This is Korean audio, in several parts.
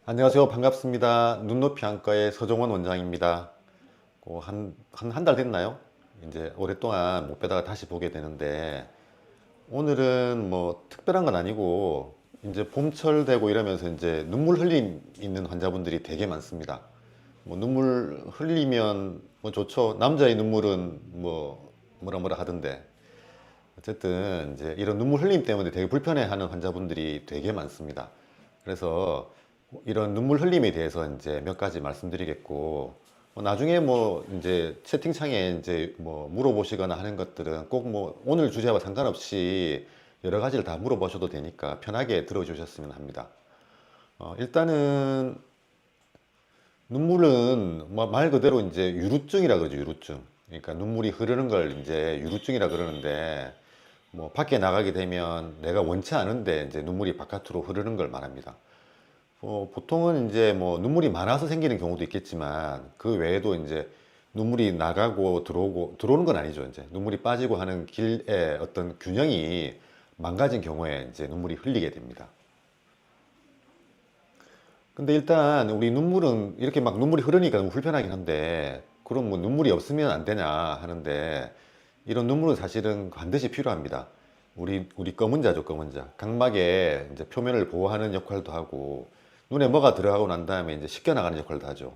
안녕하세요. 반갑습니다. 눈높이 안과의 서정원 원장입니다. 한 달 됐나요? 이제 오랫동안 못 뵈다가 다시 보게 되는데, 오늘은 뭐 특별한 건 아니고, 이제 봄철 되고 이러면서 이제 눈물 흘림 있는 환자분들이 되게 많습니다. 뭐 눈물 흘리면 뭐 좋죠. 남자의 눈물은 뭐 뭐라 뭐라 하던데. 어쨌든 이제 이런 눈물 흘림 때문에 되게 불편해하는 환자분들이 되게 많습니다. 그래서 이런 눈물 흘림에 대해서 이제 몇 가지 말씀드리겠고, 나중에 뭐 이제 채팅창에 이제 뭐 물어보시거나 하는 것들은 꼭 뭐 오늘 주제와 상관없이 여러 가지를 다 물어보셔도 되니까 편하게 들어주셨으면 합니다. 일단은 눈물은 뭐말 그대로 이제 유루증이라 그러죠, 유루증. 그러니까 눈물이 흐르는 걸 이제 유루증이라 그러는데, 뭐 밖에 나가게 되면 내가 원치 않은데 이제 눈물이 바깥으로 흐르는 걸 말합니다. 보통은 이제 뭐 눈물이 많아서 생기는 경우도 있겠지만 그 외에도 이제 눈물이 나가고 들어오는 건 아니죠. 이제 눈물이 빠지고 하는 길의 어떤 균형이 망가진 경우에 이제 눈물이 흘리게 됩니다. 근데 일단 우리 눈물은 이렇게 막 눈물이 흐르니까 너무 불편하긴 한데, 그럼 뭐 눈물이 없으면 안 되냐 하는데, 이런 눈물은 사실은 반드시 필요합니다. 우리 검은 자죠, 검은 자. 각막의 이제 표면을 보호하는 역할도 하고, 눈에 뭐가 들어가고 난 다음에 이제 씻겨나가는 역할도 하죠.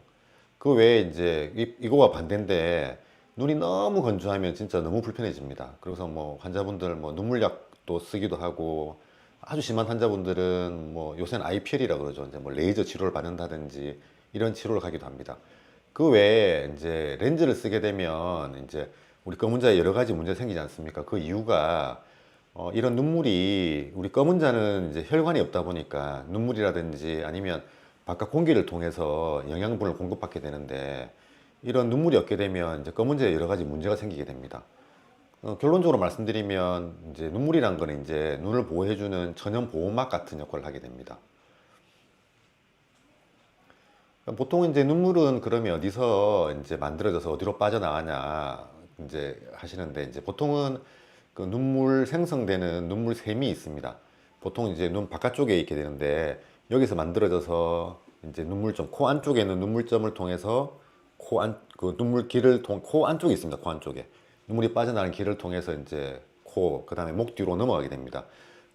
그 외에 이제 이거와 반대인데, 눈이 너무 건조하면 진짜 너무 불편해집니다. 그래서 뭐 환자분들 뭐 눈물약도 쓰기도 하고, 아주 심한 환자분들은 뭐 요새는 IPL이라 그러죠. 이제 뭐 레이저 치료를 받는다든지 이런 치료를 하기도 합니다. 그 외에 이제 렌즈를 쓰게 되면 이제 우리 검은 자에 여러 가지 문제 생기지 않습니까? 그 이유가 이런 눈물이 우리 검은 자는 이제 혈관이 없다 보니까 눈물이라든지 아니면 바깥 공기를 통해서 영양분을 공급받게 되는데, 이런 눈물이 없게 되면 이제 검은 자에 여러 가지 문제가 생기게 됩니다. 결론적으로 말씀드리면 이제 눈물이란 거는 이제 눈을 보호해주는 천연 보호막 같은 역할을 하게 됩니다. 보통 이제 눈물은 그러면 어디서 이제 만들어져서 어디로 빠져나가냐 이제 하시는데, 이제 보통은 그 눈물 생성되는 눈물샘이 있습니다. 보통 이제 눈 바깥쪽에 있게 되는데, 여기서 만들어져서 이제 눈물점, 코 안쪽에 있는 눈물점을 통해서 그 눈물길을 코 안쪽에 있습니다. 코 안쪽에 눈물이 빠져나가는 길을 통해서 이제 코, 그 다음에 목 뒤로 넘어가게 됩니다.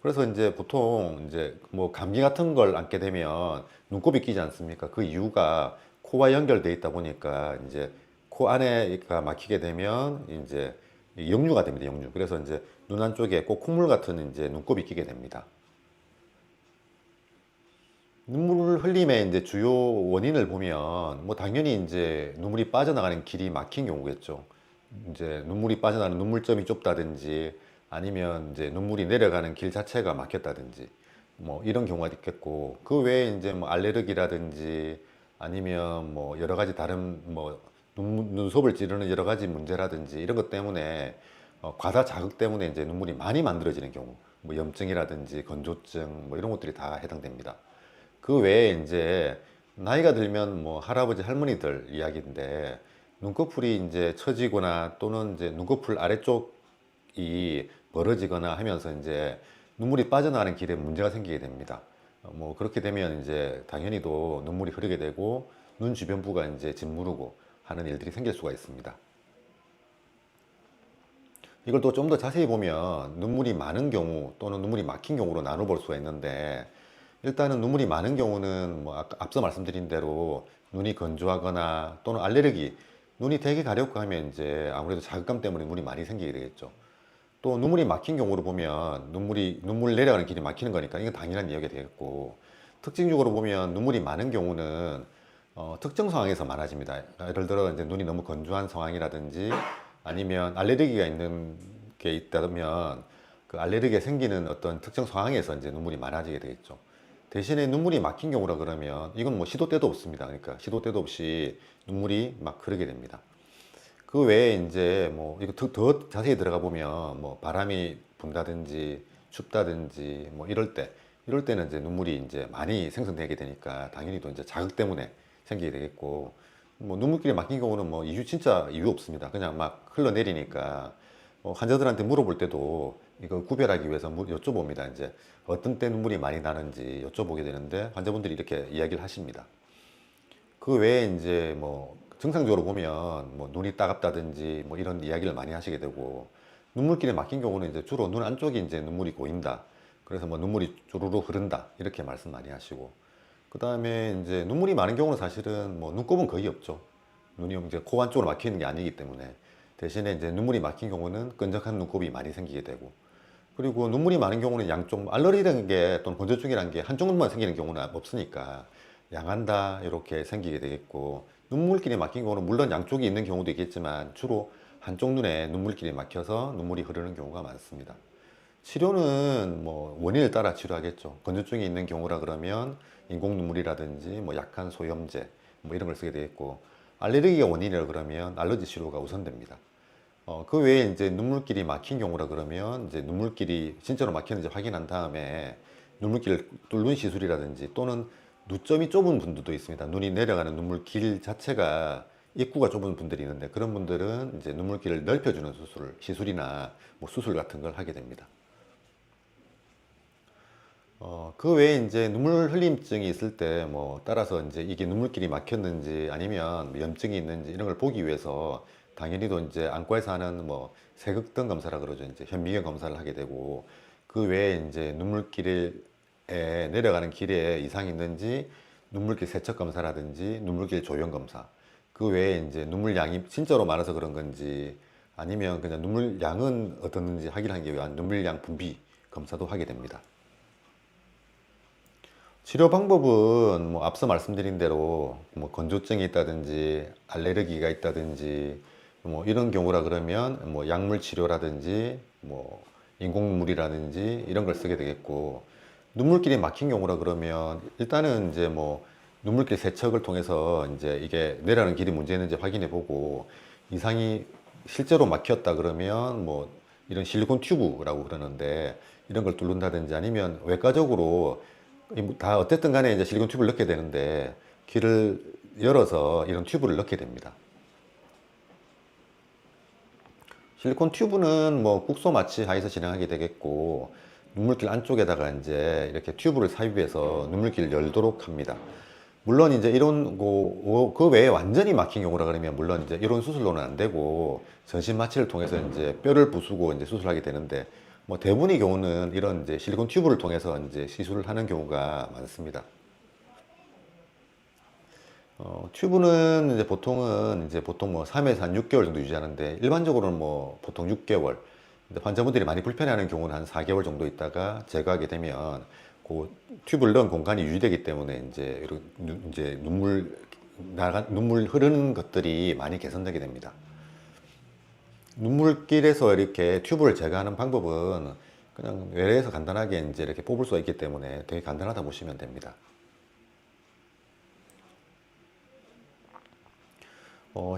그래서 이제 보통 이제 뭐 감기 같은 걸 안게 되면 눈곱이 끼지 않습니까? 그 이유가 코와 연결돼 있다 보니까 이제 코 안에가 막히게 되면 이제 역류가 됩니다. 역류. 그래서 이제 눈 안쪽에 꼭 콧물 같은 이제 눈곱이 끼게 됩니다. 눈물 흘림의 이제 주요 원인을 보면 뭐 당연히 이제 눈물이 빠져나가는 길이 막힌 경우겠죠. 이제 눈물이 빠져나가는 눈물점이 좁다든지 아니면 이제 눈물이 내려가는 길 자체가 막혔다든지 뭐 이런 경우가 있겠고, 그 외에 이제 뭐 알레르기라든지 아니면 뭐 여러 가지 다른 뭐 눈썹을 찌르는 여러 가지 문제라든지 이런 것 때문에 과다 자극 때문에 이제 눈물이 많이 만들어지는 경우, 뭐 염증이라든지 건조증 뭐 이런 것들이 다 해당됩니다. 그 외에 이제 나이가 들면 뭐 할아버지 할머니들 이야기인데, 눈꺼풀이 이제 처지거나 또는 이제 눈꺼풀 아래쪽이 벌어지거나 하면서 이제 눈물이 빠져나가는 길에 문제가 생기게 됩니다. 뭐 그렇게 되면 이제 당연히도 눈물이 흐르게 되고 눈 주변부가 이제 짓무르고 하는 일들이 생길 수가 있습니다. 이걸 또 좀 더 자세히 보면 눈물이 많은 경우 또는 눈물이 막힌 경우로 나눠볼 수가 있는데, 일단은 눈물이 많은 경우는 뭐 아까 앞서 말씀드린 대로 눈이 건조하거나 또는 알레르기, 눈이 되게 가렵고 하면 이제 아무래도 자극감 때문에 눈이 많이 생기게 되겠죠. 또 눈물이 막힌 경우로 보면 눈물 내려가는 길이 막히는 거니까 이건 당연한 이야기가 되겠고, 특징적으로 보면 눈물이 많은 경우는 특정 상황에서 많아집니다. 예를 들어 이제 눈이 너무 건조한 상황이라든지 아니면 알레르기가 있는 게 있다면 그 알레르기가 생기는 어떤 특정 상황에서 이제 눈물이 많아지게 되겠죠. 대신에 눈물이 막힌 경우라 그러면 이건 뭐 시도 때도 없습니다. 그러니까 시도 때도 없이 눈물이 막 흐르게 됩니다. 그 외에 이제 뭐 이거 더 자세히 들어가 보면 뭐 바람이 분다든지 춥다든지 뭐 이럴 때는 이제 눈물이 이제 많이 생성되게 되니까 당연히 또 이제 자극 때문에 생기게 되겠고, 뭐 눈물길이 막힌 경우는 뭐 이유 진짜 이유 없습니다. 그냥 막 흘러내리니까 환자들한테 물어볼 때도 이거 구별하기 위해서 여쭤봅니다. 이제 어떤 때 눈물이 많이 나는지 여쭤보게 되는데 환자분들이 이렇게 이야기를 하십니다. 그 외에 이제 뭐 증상적으로 보면 뭐 눈이 따갑다든지 뭐 이런 이야기를 많이 하시게 되고, 눈물길에 막힌 경우는 이제 주로 눈 안쪽에 이제 눈물이 고인다. 그래서 뭐 눈물이 주르르 흐른다. 이렇게 말씀 많이 하시고, 그 다음에 이제 눈물이 많은 경우는 사실은 뭐 눈곱은 거의 없죠. 눈이 이제 코 안쪽으로 막혀 있는 게 아니기 때문에. 대신에 이제 눈물이 막힌 경우는 끈적한 눈곱이 많이 생기게 되고, 그리고 눈물이 많은 경우는 양쪽, 알러지라는 게 또는 건조증이라는 게 한쪽 눈만 생기는 경우는 없으니까 양한다 이렇게 생기게 되겠고, 눈물길이 막힌 경우는 물론 양쪽이 있는 경우도 있겠지만 주로 한쪽 눈에 눈물길이 막혀서 눈물이 흐르는 경우가 많습니다. 치료는 뭐 원인을 따라 치료하겠죠. 건조증이 있는 경우라 그러면 인공 눈물이라든지 뭐 약한 소염제 뭐 이런 걸 쓰게 되겠고, 알레르기가 원인이라 그러면 알러지 치료가 우선됩니다. 그 외에 이제 눈물길이 막힌 경우라 그러면 이제 눈물길이 진짜로 막혔는지 확인한 다음에 눈물길을 뚫는 시술이라든지, 또는 누점이 좁은 분들도 있습니다. 눈이 내려가는 눈물길 자체가 입구가 좁은 분들이 있는데, 그런 분들은 이제 눈물길을 넓혀주는 시술이나 뭐 수술 같은 걸 하게 됩니다. 그 외에 이제 눈물 흘림증이 있을 때 뭐 따라서 이제 이게 눈물길이 막혔는지 아니면 염증이 있는지 이런 걸 보기 위해서 당연히도 이제 안과에서 하는 뭐 세극등 검사라 그러죠. 이제 현미경 검사를 하게 되고, 그 외에 이제 눈물길에 내려가는 길에 이상이 있는지 눈물길 세척 검사라든지 눈물길 조형 검사, 그 외에 이제 눈물 양이 진짜로 많아서 그런 건지 아니면 그냥 눈물 양은 어떻는지 확인하기 위한 눈물 양 분비 검사도 하게 됩니다. 치료 방법은 뭐 앞서 말씀드린 대로 뭐 건조증이 있다든지 알레르기가 있다든지 뭐 이런 경우라 그러면 뭐 약물 치료라든지 뭐 인공눈물이라든지 이런 걸 쓰게 되겠고, 눈물길이 막힌 경우라 그러면 일단은 이제 뭐 눈물길 세척을 통해서 이제 이게 내려가는 길이 문제 있는지 확인해 보고, 이상이 실제로 막혔다 그러면 뭐 이런 실리콘 튜브라고 그러는데 이런 걸 뚫는다든지, 아니면 외과적으로 다 어쨌든 간에 이제 실리콘 튜브를 넣게 되는데 길을 열어서 이런 튜브를 넣게 됩니다. 실리콘 튜브는 뭐 국소 마취 하에서 진행하게 되겠고, 눈물길 안쪽에다가 이제 이렇게 튜브를 삽입해서 눈물길을 열도록 합니다. 물론 이제 이런 그 외에 완전히 막힌 경우라 그러면 물론 이제 이런 수술로는 안 되고 전신 마취를 통해서 이제 뼈를 부수고 이제 수술하게 되는데, 뭐 대부분의 경우는 이런 이제 실리콘 튜브를 통해서 이제 시술을 하는 경우가 많습니다. 튜브는 이제 보통 뭐 3에서 한 6개월 정도 유지하는데, 일반적으로는 뭐 보통 6개월. 근데 환자분들이 많이 불편해하는 경우는 한 4개월 정도 있다가 제거하게 되면 그 튜브를 넣은 공간이 유지되기 때문에 이제 눈물 흐르는 것들이 많이 개선되게 됩니다. 눈물길에서 이렇게 튜브를 제거하는 방법은 그냥 외래에서 간단하게 이제 이렇게 뽑을 수가 있기 때문에 되게 간단하다 보시면 됩니다.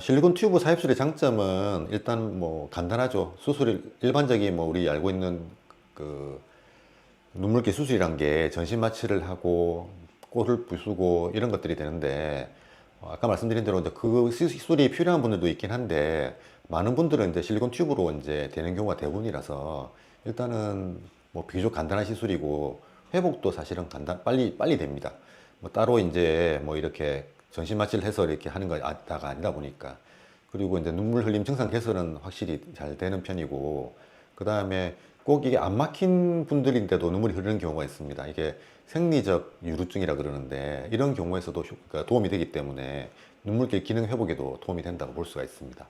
실리콘 튜브 삽입술의 장점은 일단 뭐 간단하죠. 일반적인 뭐 우리 알고 있는 그 눈물길 수술이란 게 전신 마취를 하고 꼴을 부수고 이런 것들이 되는데, 아까 말씀드린 대로 이제 그 시술이 필요한 분들도 있긴 한데, 많은 분들은 이제 실리콘 튜브로 이제 되는 경우가 대부분이라서 일단은 뭐 비교적 간단한 시술이고, 회복도 사실은 빨리 됩니다. 뭐 따로 이제 뭐 이렇게 전신 마취를 해서 이렇게 하는 거가 아니다 보니까. 그리고 이제 눈물 흘림 증상 개선은 확실히 잘 되는 편이고, 그 다음에 꼭 이게 안 막힌 분들인데도 눈물이 흐르는 경우가 있습니다. 이게 생리적 유루증이라 그러는데, 이런 경우에서도 도움이 되기 때문에 눈물길 기능 회복에도 도움이 된다고 볼 수가 있습니다.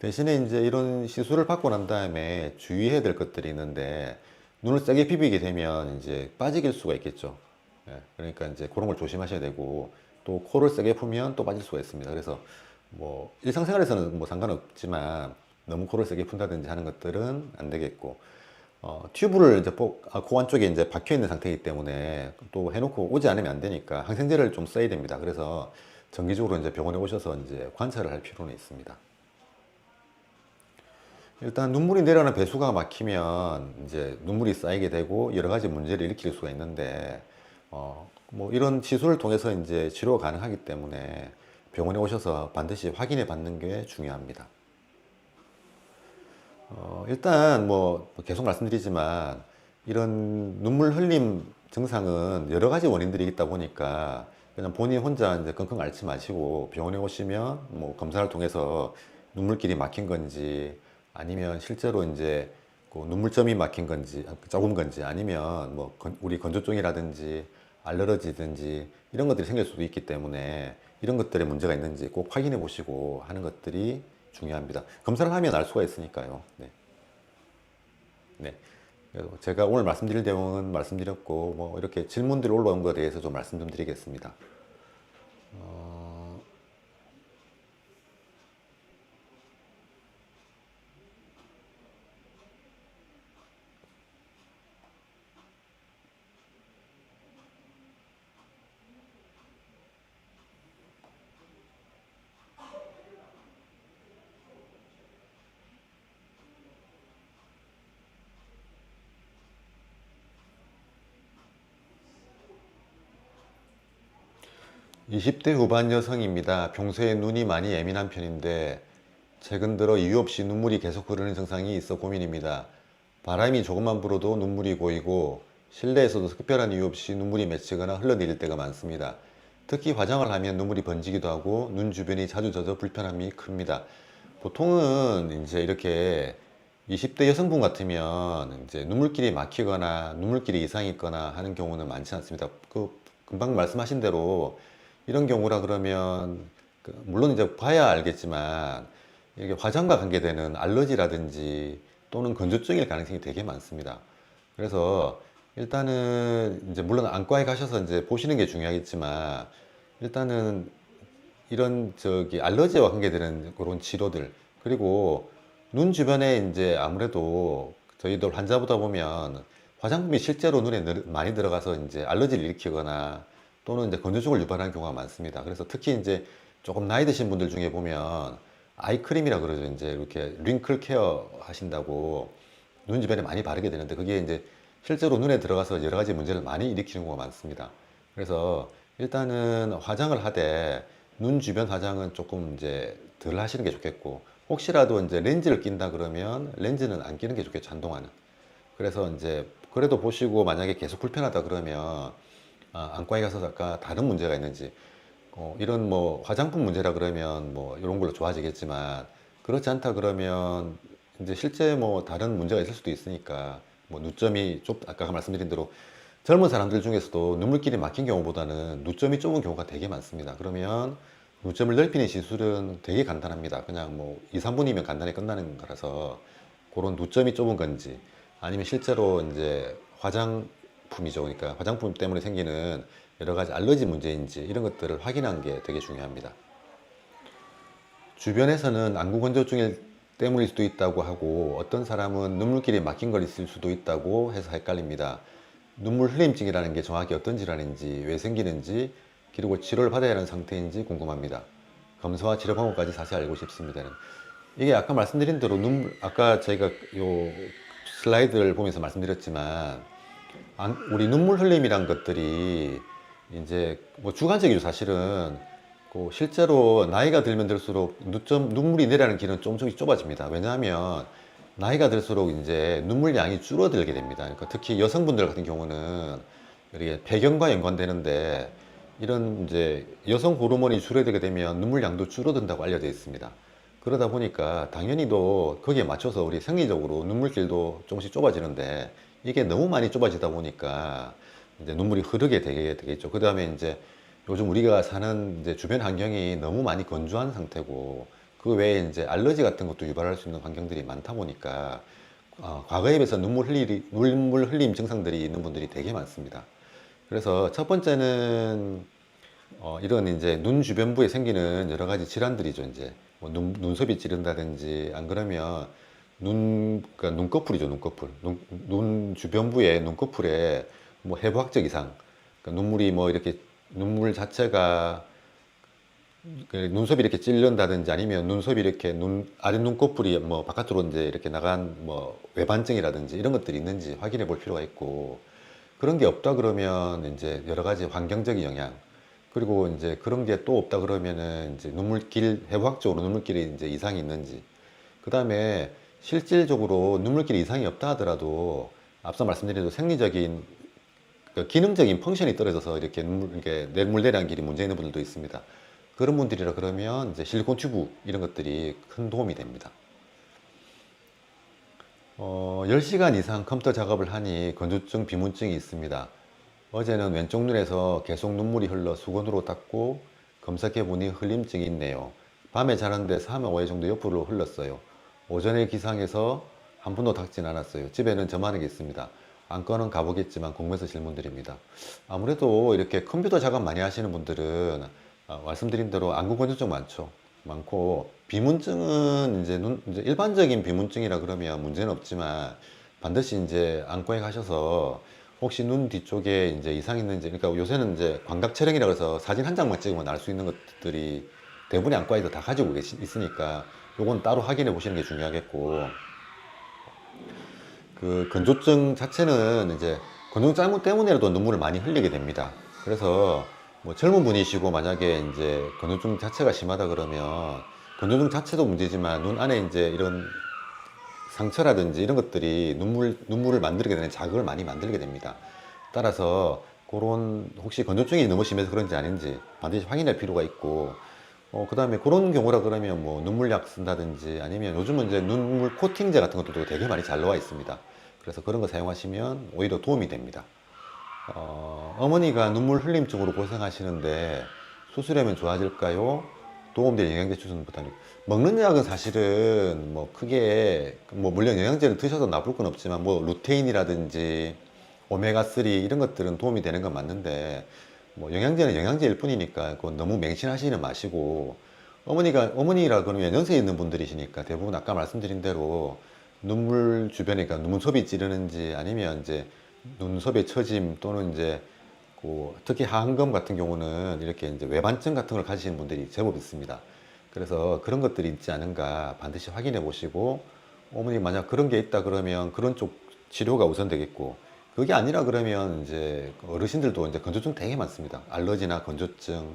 대신에 이제 이런 시술을 받고 난 다음에 주의해야 될 것들이 있는데, 눈을 세게 비비게 되면 이제 빠지길 수가 있겠죠. 그러니까 이제 그런 걸 조심하셔야 되고, 또 코를 세게 풀면 또 빠질 수가 있습니다. 그래서 뭐 일상생활에서는 뭐 상관없지만 너무 코를 세게 푼다든지 하는 것들은 안 되겠고, 튜브를 이제 코 안쪽에 이제 박혀 있는 상태이기 때문에 또 해놓고 오지 않으면 안 되니까 항생제를 좀 써야 됩니다. 그래서 정기적으로 이제 병원에 오셔서 이제 관찰을 할 필요는 있습니다. 일단 눈물이 내려가는 배수가 막히면 이제 눈물이 쌓이게 되고 여러 가지 문제를 일으킬 수가 있는데, 뭐 이런 시술을 통해서 이제 치료가 가능하기 때문에 병원에 오셔서 반드시 확인해 받는 게 중요합니다. 일단 뭐 계속 말씀드리지만 이런 눈물 흘림 증상은 여러 가지 원인들이 있다 보니까 그냥 본인 혼자 이제 끙끙 앓지 마시고 병원에 오시면 뭐 검사를 통해서 눈물길이 막힌 건지 아니면 실제로 이제 그 눈물점이 막힌 건지 조금 건지 아니면 뭐 우리 건조증이라든지 알레르기든지 이런 것들이 생길 수도 있기 때문에 이런 것들에 문제가 있는지 꼭 확인해 보시고 하는 것들이 중요합니다. 검사를 하면 알 수가 있으니까요. 네. 네. 그래서 제가 오늘 말씀드릴 내용은 말씀드렸고, 뭐, 이렇게 질문들이 올라온 것에 대해서 좀 말씀 좀 드리겠습니다. 20대 후반 여성입니다. 평소에 눈이 많이 예민한 편인데, 최근 들어 이유 없이 눈물이 계속 흐르는 증상이 있어 고민입니다. 바람이 조금만 불어도 눈물이 고이고, 실내에서도 특별한 이유 없이 눈물이 맺히거나 흘러내릴 때가 많습니다. 특히 화장을 하면 눈물이 번지기도 하고, 눈 주변이 자주 젖어 불편함이 큽니다. 보통은 이제 이렇게 20대 여성분 같으면 이제 눈물길이 막히거나 눈물길이 이상이 있거나 하는 경우는 많지 않습니다. 금방 말씀하신 대로 이런 경우라 그러면 물론 이제 봐야 알겠지만 이게 화장과 관계되는 알러지라든지 또는 건조증일 가능성이 되게 많습니다. 그래서 일단은 이제 물론 안과에 가셔서 이제 보시는 게 중요하겠지만 일단은 이런 저기 알러지와 관계되는 그런 치료들 그리고 눈 주변에 이제 아무래도 저희들 환자보다 보면 화장품이 실제로 눈에 많이 들어가서 이제 알러지를 일으키거나 또는 이제 건조증을 유발하는 경우가 많습니다. 그래서 특히 이제 조금 나이 드신 분들 중에 보면 아이크림이라 그러죠. 이제 이렇게 링클 케어 하신다고 눈 주변에 많이 바르게 되는데 그게 이제 실제로 눈에 들어가서 여러 가지 문제를 많이 일으키는 경우가 많습니다. 그래서 일단은 화장을 하되 눈 주변 화장은 조금 이제 덜 하시는 게 좋겠고 혹시라도 이제 렌즈를 낀다 그러면 렌즈는 안 끼는 게 좋겠죠. 한동안은. 그래서 이제 그래도 보시고 만약에 계속 불편하다 그러면 안과에 가서 아까 다른 문제가 있는지 이런 뭐 화장품 문제라 그러면 뭐 이런 걸로 좋아지겠지만 그렇지 않다 그러면 이제 실제 뭐 다른 문제가 있을 수도 있으니까 뭐 누점이 아까 말씀드린 대로 젊은 사람들 중에서도 눈물길이 막힌 경우보다는 누점이 좁은 경우가 되게 많습니다. 그러면 누점을 넓히는 시술은 되게 간단합니다. 그냥 뭐 2, 3분이면 간단히 끝나는 거라서 그런 누점이 좁은 건지 아니면 실제로 이제 화장품이죠. 그러니까 화장품 때문에 생기는 여러 가지 알러지 문제인지 이런 것들을 확인한 게 되게 중요합니다. 주변에서는 안구 건조증 때문일 수도 있다고 하고 어떤 사람은 눈물길이 막힌 걸 있을 수도 있다고 해서 헷갈립니다. 눈물 흘림증이라는 게 정확히 어떤 질환인지 왜 생기는지 그리고 치료를 받아야 하는 상태인지 궁금합니다. 검사와 치료 방법까지 자세히 알고 싶습니다. 이게 아까 말씀드린 대로 아까 저희가 요 슬라이드를 보면서 말씀드렸지만 우리 눈물 흘림이란 것들이 이제 뭐 주관적이죠. 사실은 실제로 나이가 들면 들수록 눈물이 내려가는 길은 조금씩 좁아집니다. 왜냐하면 나이가 들수록 이제 눈물 양이 줄어들게 됩니다. 그러니까 특히 여성분들 같은 경우는 이렇게 폐경과 연관되는데 이런 이제 여성 호르몬이 줄어들게 되면 눈물 양도 줄어든다고 알려져 있습니다. 그러다 보니까 당연히도 거기에 맞춰서 우리 생리적으로 눈물길도 조금씩 좁아지는데 이게 너무 많이 좁아지다 보니까 이제 눈물이 흐르게 되겠죠. 그 다음에 이제 요즘 우리가 사는 이제 주변 환경이 너무 많이 건조한 상태고 그 외에 이제 알러지 같은 것도 유발할 수 있는 환경들이 많다 보니까 과거에 비해서 눈물 흘림 증상들이 있는 분들이 되게 많습니다. 그래서 첫 번째는 이런 이제 눈 주변부에 생기는 여러 가지 질환들이죠. 이제 뭐 눈썹이 찌른다든지 안 그러면 그러니까 눈꺼풀이죠. 눈꺼풀. 눈 주변부에 눈꺼풀에 뭐 해부학적 이상, 그러니까 눈물이 뭐 이렇게 눈물 자체가 눈썹이 이렇게 찔른다든지 아니면 눈썹이 이렇게 아래 눈꺼풀이 뭐 바깥으로 이제 이렇게 나간 뭐 외반증이라든지 이런 것들이 있는지 확인해 볼 필요가 있고 그런 게 없다 그러면 이제 여러 가지 환경적인 영향 그리고 이제 그런 게 또 없다 그러면은 이제 해부학적으로 눈물길에 이제 이상이 있는지 그 다음에 실질적으로 눈물길에 이상이 없다 하더라도 앞서 말씀드린 대로 생리적인 기능적인 펑션이 떨어져서 이렇게 이렇게 뇌물대량 길이 문제 있는 분들도 있습니다. 그런 분들이라 그러면 이제 실리콘 튜브 이런 것들이 큰 도움이 됩니다. 10시간 이상 컴퓨터 작업을 하니 건조증, 비문증이 있습니다. 어제는 왼쪽 눈에서 계속 눈물이 흘러 수건으로 닦고 검사해보니 흘림증이 있네요. 밤에 자는데 3회 5회 정도 옆으로 흘렀어요. 오전에 기상해서 한 번도 닦진 않았어요. 집에는 저만한 게 있습니다. 안건은 가보겠지만 궁금해서 질문드립니다. 아무래도 이렇게 컴퓨터 작업 많이 하시는 분들은 말씀드린 대로 안구 건조증 많고 비문증은 이제 일반적인 비문증이라 그러면 문제는 없지만 반드시 이제 안과에 가셔서 혹시 눈 뒤쪽에 이제 이상 있는지, 그러니까 요새는 이제 광각 촬영이라고 해서 사진 한 장만 찍으면 알 수 있는 것들이 대부분의 안과에도 다 가지고 있으니까 요건 따로 확인해 보시는 게 중요하겠고, 그 건조증 자체는 이제 건조증 잘못 때문에라도 눈물을 많이 흘리게 됩니다. 그래서 뭐 젊은 분이시고 만약에 이제 건조증 자체가 심하다 그러면 건조증 자체도 문제지만 눈 안에 이제 이런 상처라든지 이런 것들이 눈물을 만들게 되는 자극을 많이 만들게 됩니다. 따라서 그런 혹시 건조증이 너무 심해서 그런지 아닌지 반드시 확인할 필요가 있고, 그 다음에 그런 경우라 그러면 뭐 눈물약 쓴다든지 아니면 요즘은 이제 눈물 코팅제 같은 것도 되게 많이 잘 나와 있습니다. 그래서 그런 거 사용하시면 오히려 도움이 됩니다. 어머니가 눈물 흘림증으로 고생하시는데 수술하면 좋아질까요? 도움될 영양제 추천 부탁드립니다. 먹는 약은 사실은 뭐 크게 뭐 물론 영양제를 드셔도 나쁠 건 없지만 뭐 루테인이라든지 오메가3 이런 것들은 도움이 되는 건 맞는데 뭐 영양제는 영양제일 뿐이니까 그건 너무 맹신하시는 마시고, 어머니라 그러면 연세 있는 분들이시니까 대부분 아까 말씀드린 대로 눈물 주변에 그러니까 눈썹이 찌르는지 아니면 이제 눈썹의 처짐 또는 이제 특히 하안검 같은 경우는 이렇게 이제 외반증 같은 걸 가지시는 분들이 제법 있습니다. 그래서 그런 것들이 있지 않은가 반드시 확인해 보시고, 어머니 만약 그런 게 있다 그러면 그런 쪽 치료가 우선 되겠고, 그게 아니라 그러면 이제 어르신들도 이제 건조증 되게 많습니다. 알러지나 건조증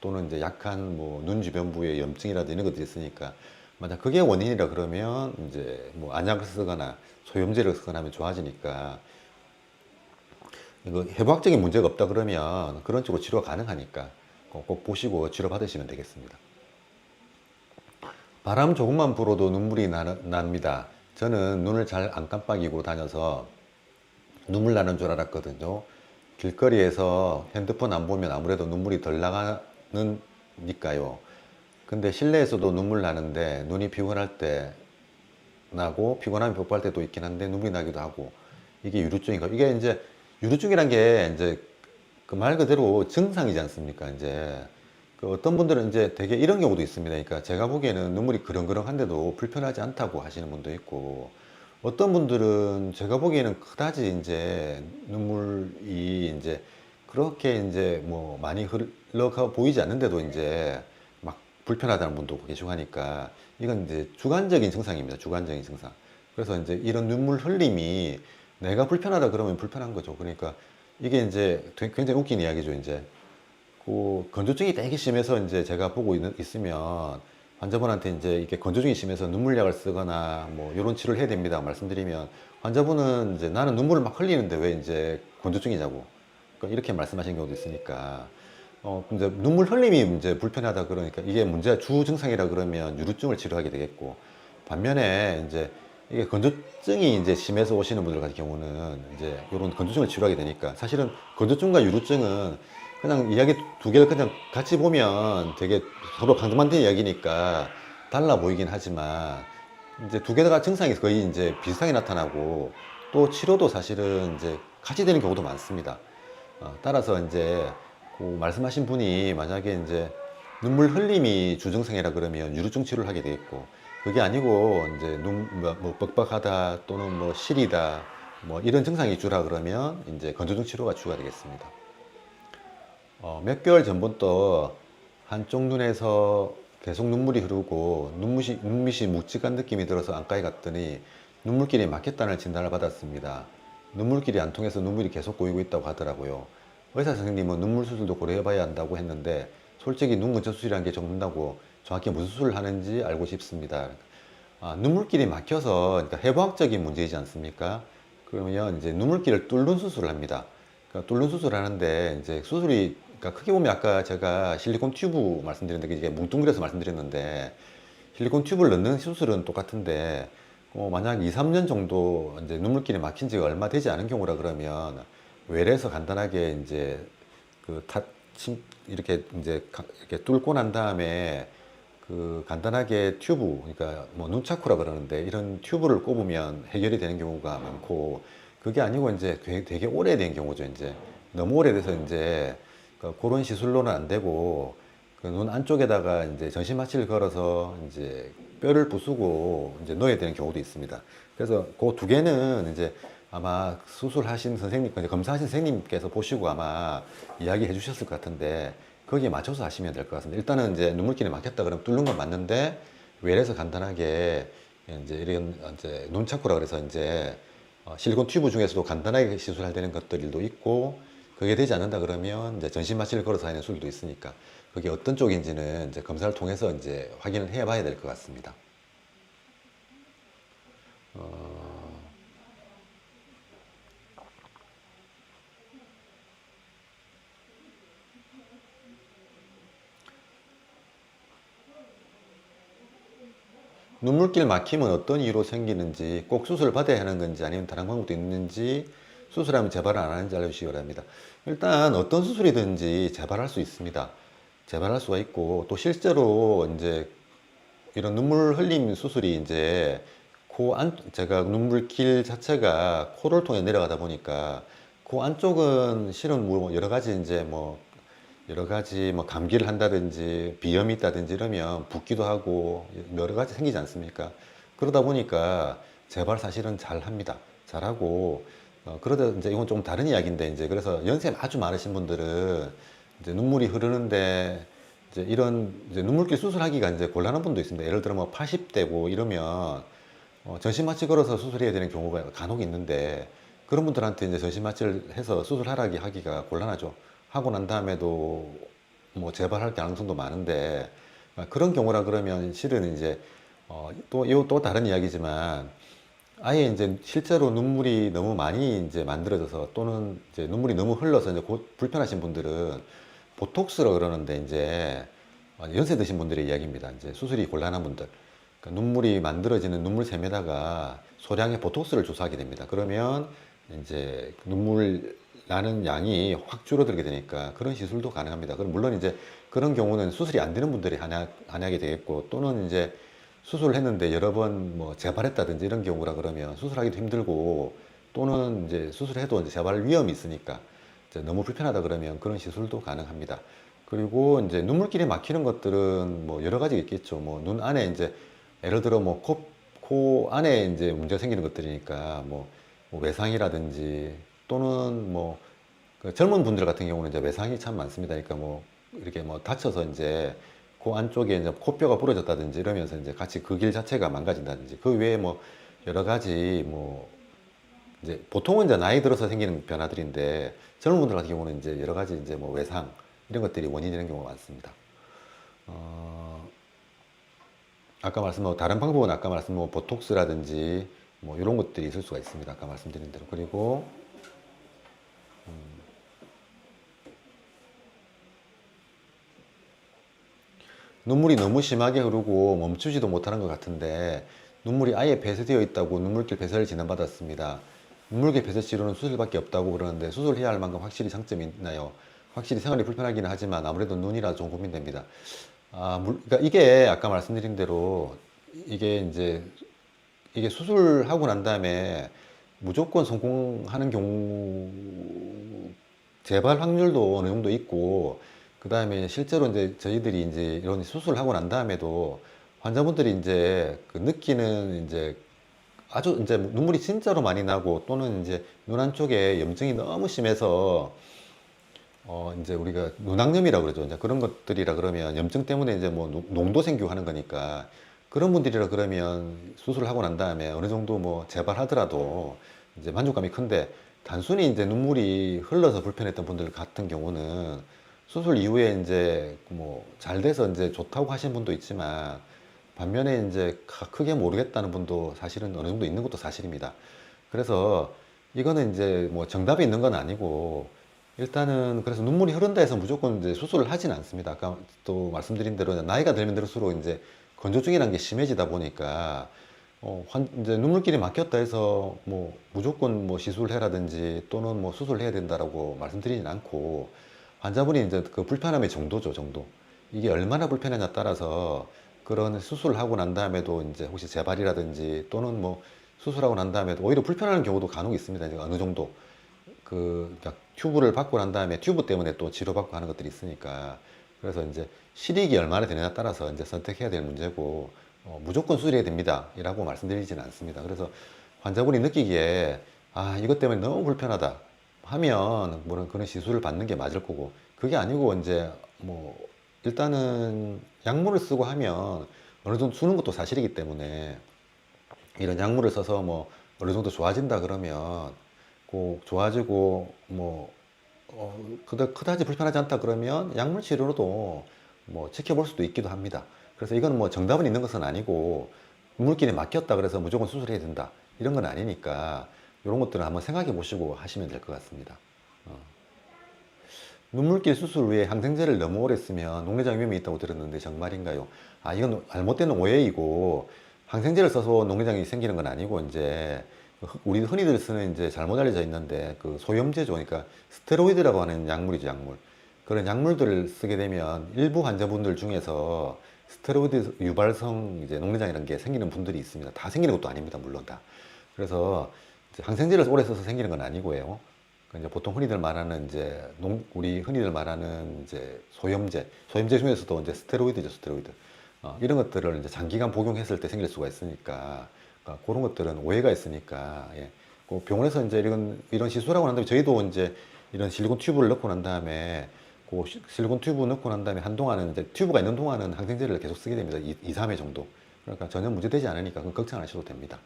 또는 이제 약한 뭐 눈 주변부의 염증이라든지 이런 것들이 있으니까 만약 그게 원인이라 그러면 이제 뭐 안약을 쓰거나 소염제를 쓰거나 하면 좋아지니까, 이거 해부학적인 문제가 없다 그러면 그런 쪽으로 치료가 가능하니까 꼭 보시고 치료 받으시면 되겠습니다. 바람 조금만 불어도 눈물이 납니다. 저는 눈을 잘 안 깜빡이고 다녀서 눈물 나는 줄 알았거든요. 길거리에서 핸드폰 안 보면 아무래도 눈물이 덜 나가는니까요. 근데 실내에서도 눈물 나는데 눈이 피곤할 때 나고 피곤하면 복부할 때도 있긴 한데 눈물이 나기도 하고, 이게 유루증인가? 이게 이제 유루증이란 게 이제 그 말 그대로 증상이지 않습니까? 이제 그 어떤 분들은 이제 되게 이런 경우도 있습니다. 그러니까 제가 보기에는 눈물이 그렁그렁한데도 불편하지 않다고 하시는 분도 있고, 어떤 분들은 제가 보기에는 그다지 이제 눈물이 이제 그렇게 이제 뭐 많이 흘러가 보이지 않는데도 이제 막 불편하다는 분도 계시고 하니까 이건 이제 주관적인 증상입니다. 주관적인 증상. 그래서 이제 이런 눈물 흘림이 내가 불편하다 그러면 불편한 거죠. 그러니까 이게 이제 굉장히 웃긴 이야기죠. 이제 그 건조증이 되게 심해서 이제 제가 보고 있으면 환자분한테 이제 이게 건조증이 심해서 눈물약을 쓰거나 뭐 이런 치료를 해야 됩니다 말씀드리면, 환자분은 이제 나는 눈물을 막 흘리는데 왜 이제 건조증이냐고 그러니까 이렇게 말씀하시는 경우도 있으니까, 이제 눈물 흘림이 이제 불편하다 그러니까 이게 문제가 주 증상이라 그러면 유루증을 치료하게 되겠고, 반면에 이제 이게 건조증이 이제 심해서 오시는 분들 같은 경우는 이제 이런 건조증을 치료하게 되니까, 사실은 건조증과 유루증은 그냥 이야기 두 개를 그냥 같이 보면 되게 서로 상반된 이야기니까 달라 보이긴 하지만 이제 두 개 다 증상이 거의 이제 비슷하게 나타나고 또 치료도 사실은 이제 같이 되는 경우도 많습니다. 따라서 이제 그 말씀하신 분이 만약에 이제 눈물 흘림이 주증상이라 그러면 유루증 치료를 하게 되겠고, 그게 아니고 이제 뭐 뻑뻑하다 또는 뭐 시리다 뭐 이런 증상이 주라 그러면 이제 건조증 치료가 주가 되겠습니다. 몇 개월 전부터 한쪽 눈에서 계속 눈물이 흐르고 눈밑이 묵직한 느낌이 들어서 안과에 갔더니 눈물길이 막혔다는 진단을 받았습니다. 눈물길이 안 통해서 눈물이 계속 고이고 있다고 하더라고요. 의사 선생님은 눈물 수술도 고려해 봐야 한다고 했는데 솔직히 눈 근처 수술이라는 게 적는다고 정확히 무슨 수술을 하는지 알고 싶습니다. 눈물길이 막혀서, 그러니까 해부학적인 문제이지 않습니까? 그러면 이제 눈물길을 뚫는 수술을 합니다. 그러니까 뚫는 수술을 하는데 이제 수술이, 그러니까 크게 보면 아까 제가 실리콘 튜브 말씀드렸는데 이게 뭉뚱그려서 말씀드렸는데, 실리콘 튜브를 넣는 수술은 똑같은데 만약 2, 3년 정도 이제 눈물길이 막힌 지가 얼마 되지 않은 경우라 그러면 외래에서 간단하게 이제 그 이렇게 이제 이렇게 뚫고 난 다음에 그 간단하게 튜브, 그러니까 뭐 눈차쿠라 그러는데 이런 튜브를 꼽으면 해결이 되는 경우가 많고, 그게 아니고 이제 되게 오래된 경우죠. 이제 너무 오래돼서 이제 그런 시술로는 안 되고 그 눈 안쪽에다가 이제 전신 마취를 걸어서 이제 뼈를 부수고 이제 넣어야 되는 경우도 있습니다. 그래서 그 두 개는 이제 아마 수술하신 선생님, 검사하신 선생님께서 보시고 아마 이야기해 주셨을 것 같은데 거기에 맞춰서 하시면 될 것 같습니다. 일단은 이제 눈물길이 막혔다 그러면 뚫는 건 맞는데 외래에서 간단하게 이제 이런 이제 눈차쿠라 그래서 이제 실리콘 튜브 중에서도 간단하게 시술할 되는 것들도 있고, 그게 되지 않는다 그러면 이제 전신 마취를 걸어서 하는 수술도 있으니까 그게 어떤 쪽인지는 이제 검사를 통해서 이제 확인을 해 봐야 될 것 같습니다. 눈물길 막힘은 어떤 이유로 생기는지, 꼭 수술을 받아야 하는 건지 아니면 다른 방법도 있는지, 수술하면 재발을 안 하는지 알려주시기 바랍니다. 일단 어떤 수술이든지 재발할 수 있습니다. 재발할 수가 있고, 또 실제로 이제 이런 눈물 흘림 수술이 이제 제가 눈물길 자체가 코를 통해 내려가다 보니까 코 안쪽은 실은 뭐 여러 가지 이제 뭐 여러 가지 뭐 감기를 한다든지 비염이 있다든지 이러면 붓기도 하고 여러 가지 생기지 않습니까? 그러다 보니까 재발 사실은 잘 합니다. 잘하고 그러다 이제 이건 좀 다른 이야기인데, 이제 그래서 연세 아주 많으신 분들은 이제 눈물이 흐르는데 이제 이런 이제 눈물길 수술하기가 이제 곤란한 분도 있습니다. 예를 들어 뭐 80대고 이러면 전신마취 걸어서 수술해야 되는 경우가 간혹 있는데, 그런 분들한테 이제 전신마취를 해서 수술하라기 하기가 곤란하죠. 하고 난 다음에도 뭐 재발할 가능성도 많은데, 그런 경우라 그러면 실은 이제 또 다른 이야기지만 아예 이제 실제로 눈물이 너무 많이 이제 만들어져서 또는 이제 눈물이 너무 흘러서 이제 곧 불편하신 분들은 보톡스라 그러는데, 이제 연세 드신 분들의 이야기입니다. 이제 수술이 곤란한 분들. 그러니까 눈물이 만들어지는 눈물샘에다가 소량의 보톡스를 주사하게 됩니다. 그러면 이제 눈물 나는 양이 확 줄어들게 되니까 그런 시술도 가능합니다. 그럼 물론 이제 그런 경우는 수술이 안 되는 분들이 한약이 되겠고, 또는 이제 수술을 했는데 여러 번 뭐 재발했다든지 이런 경우라 그러면 수술하기도 힘들고, 또는 이제 수술해도 이제 재발 위험이 있으니까 이제 너무 불편하다 그러면 그런 시술도 가능합니다. 그리고 이제 눈물길이 막히는 것들은 뭐 여러 가지 있겠죠. 뭐 눈 안에 이제 예를 들어 뭐 코 안에 이제 문제가 생기는 것들이니까 뭐 외상이라든지, 또는 그 젊은 분들 같은 경우는 이제 외상이 참 많습니다. 그러니까 뭐 이렇게 뭐 다쳐서 이제 그 안쪽에 이제 코뼈가 부러졌다든지 이러면서 이제 같이 그 길 자체가 망가진다든지, 그 외에 뭐 여러 가지 뭐 이제 보통은 이제 나이 들어서 생기는 변화들인데, 젊은 분들 같은 경우는 이제 여러 가지 이제 뭐 외상 이런 것들이 원인이 되는 경우가 많습니다. 어, 아까 다른 방법은 아까 말씀 뭐 보톡스라든지 뭐 이런 것들이 있을 수가 있습니다. 아까 말씀드린 대로. 그리고 눈물이 너무 심하게 흐르고 멈추지도 못하는 것 같은데 눈물이 아예 폐쇄되어 있다고 눈물길 폐쇄를 진단받았습니다. 눈물길 폐쇄 치료는 수술밖에 없다고 그러는데 수술해야 할 만큼 확실히 장점이 있나요? 확실히 생활이 불편하기는 하지만 아무래도 눈이라 좀 고민됩니다. 그러니까 이게 아까 말씀드린 대로 이게 이제 이게 수술하고 난 다음에 무조건 성공하는 경우, 재발 확률도 어느 정도 있고, 그 다음에 실제로 이제 저희들이 이제 이런 수술을 하고 난 다음에도 환자분들이 이제 그 느끼는 이제 아주 이제 눈물이 진짜로 많이 나고, 또는 이제 눈 안쪽에 염증이 너무 심해서 이제 우리가 눈악염이라고 그러죠. 이제 그런 것들이라 그러면 염증 때문에 이제 뭐 농도 생기고 하는 거니까, 그런 분들이라 그러면 수술을 하고 난 다음에 어느 정도 뭐 재발하더라도 이제 만족감이 큰데, 단순히 이제 눈물이 흘러서 불편했던 분들 같은 경우는 수술 이후에 이제 뭐 잘 돼서 이제 좋다고 하신 분도 있지만, 반면에 이제 크게 모르겠다는 분도 사실은 어느 정도 있는 것도 사실입니다. 그래서 이거는 이제 뭐 정답이 있는 건 아니고 일단은 그래서 눈물이 흐른다 해서 무조건 이제 수술을 하진 않습니다. 아까 또 말씀드린 대로 나이가 들면 들수록 이제 건조증이라는 게 심해지다 보니까 이제 눈물길이 막혔다 해서 뭐 무조건 뭐 시술을 해라든지 또는 뭐 수술을 해야 된다라고 말씀드리진 않고 환자분이 이제 그 불편함의 정도죠, 정도. 이게 얼마나 불편하냐에 따라서 그런 수술을 하고 난 다음에도 이제 혹시 재발이라든지 또는 뭐 수술하고 난 다음에도 오히려 불편한 경우도 간혹 있습니다. 이제 어느 정도. 그러니까 튜브를 받고 난 다음에 튜브 때문에 또 치료받고 하는 것들이 있으니까 그래서 이제 실익이 얼마나 되느냐에 따라서 이제 선택해야 될 문제고 무조건 수술해야 됩니다. 이라고 말씀드리지는 않습니다. 그래서 환자분이 느끼기에 아, 이것 때문에 너무 불편하다 하면 물론 그런 시술을 받는 게 맞을 거고 그게 아니고 이제 뭐 일단은 약물을 쓰고 하면 어느 정도 쓰는 것도 사실이기 때문에 이런 약물을 써서 뭐 어느 정도 좋아진다 그러면 꼭 좋아지고 뭐 그다지 불편하지 않다 그러면 약물 치료로도 뭐 지켜볼 수도 있기도 합니다. 그래서 이거는 뭐 정답은 있는 것은 아니고 물길에 막혔다 그래서 무조건 수술해야 된다 이런 건 아니니까 이런 것들은 한번 생각해 보시고 하시면 될 것 같습니다. 눈물길 수술 후에 항생제를 너무 오래 쓰면 녹내장 위험이 있다고 들었는데 정말인가요? 아, 이건 잘못된 오해이고 항생제를 써서 녹내장이 생기는 건 아니고 이제 우리 흔히들 쓰는 이제 잘못 알려져 있는데 그 소염제죠. 그러니까 스테로이드라고 하는 약물이죠, 약물. 그런 약물들을 쓰게 되면 일부 환자분들 중에서 스테로이드 유발성 이제 녹내장이라는 게 생기는 분들이 있습니다. 다 생기는 것도 아닙니다, 물론 다. 그래서 이제 항생제를 오래 써서 생기는 건 아니고요. 이제 보통 흔히들 말하는 이제 우리 흔히들 말하는 이제 소염제 중에서도 이제 스테로이드죠, 스테로이드. 이런 것들을 이제 장기간 복용했을 때 생길 수가 있으니까 그런 것들은 오해가 있으니까 예. 그 병원에서 이제 이런 시술하고 난 다음에 저희도 이제 이런 실리콘 튜브를 넣고 난 다음에 그 실리콘 튜브 넣고 난 다음에 한동안은 이제 튜브가 있는 동안은 항생제를 계속 쓰게 됩니다. 2, 3회 정도. 그러니까 전혀 문제되지 않으니까 그건 걱정 안 하셔도 됩니다.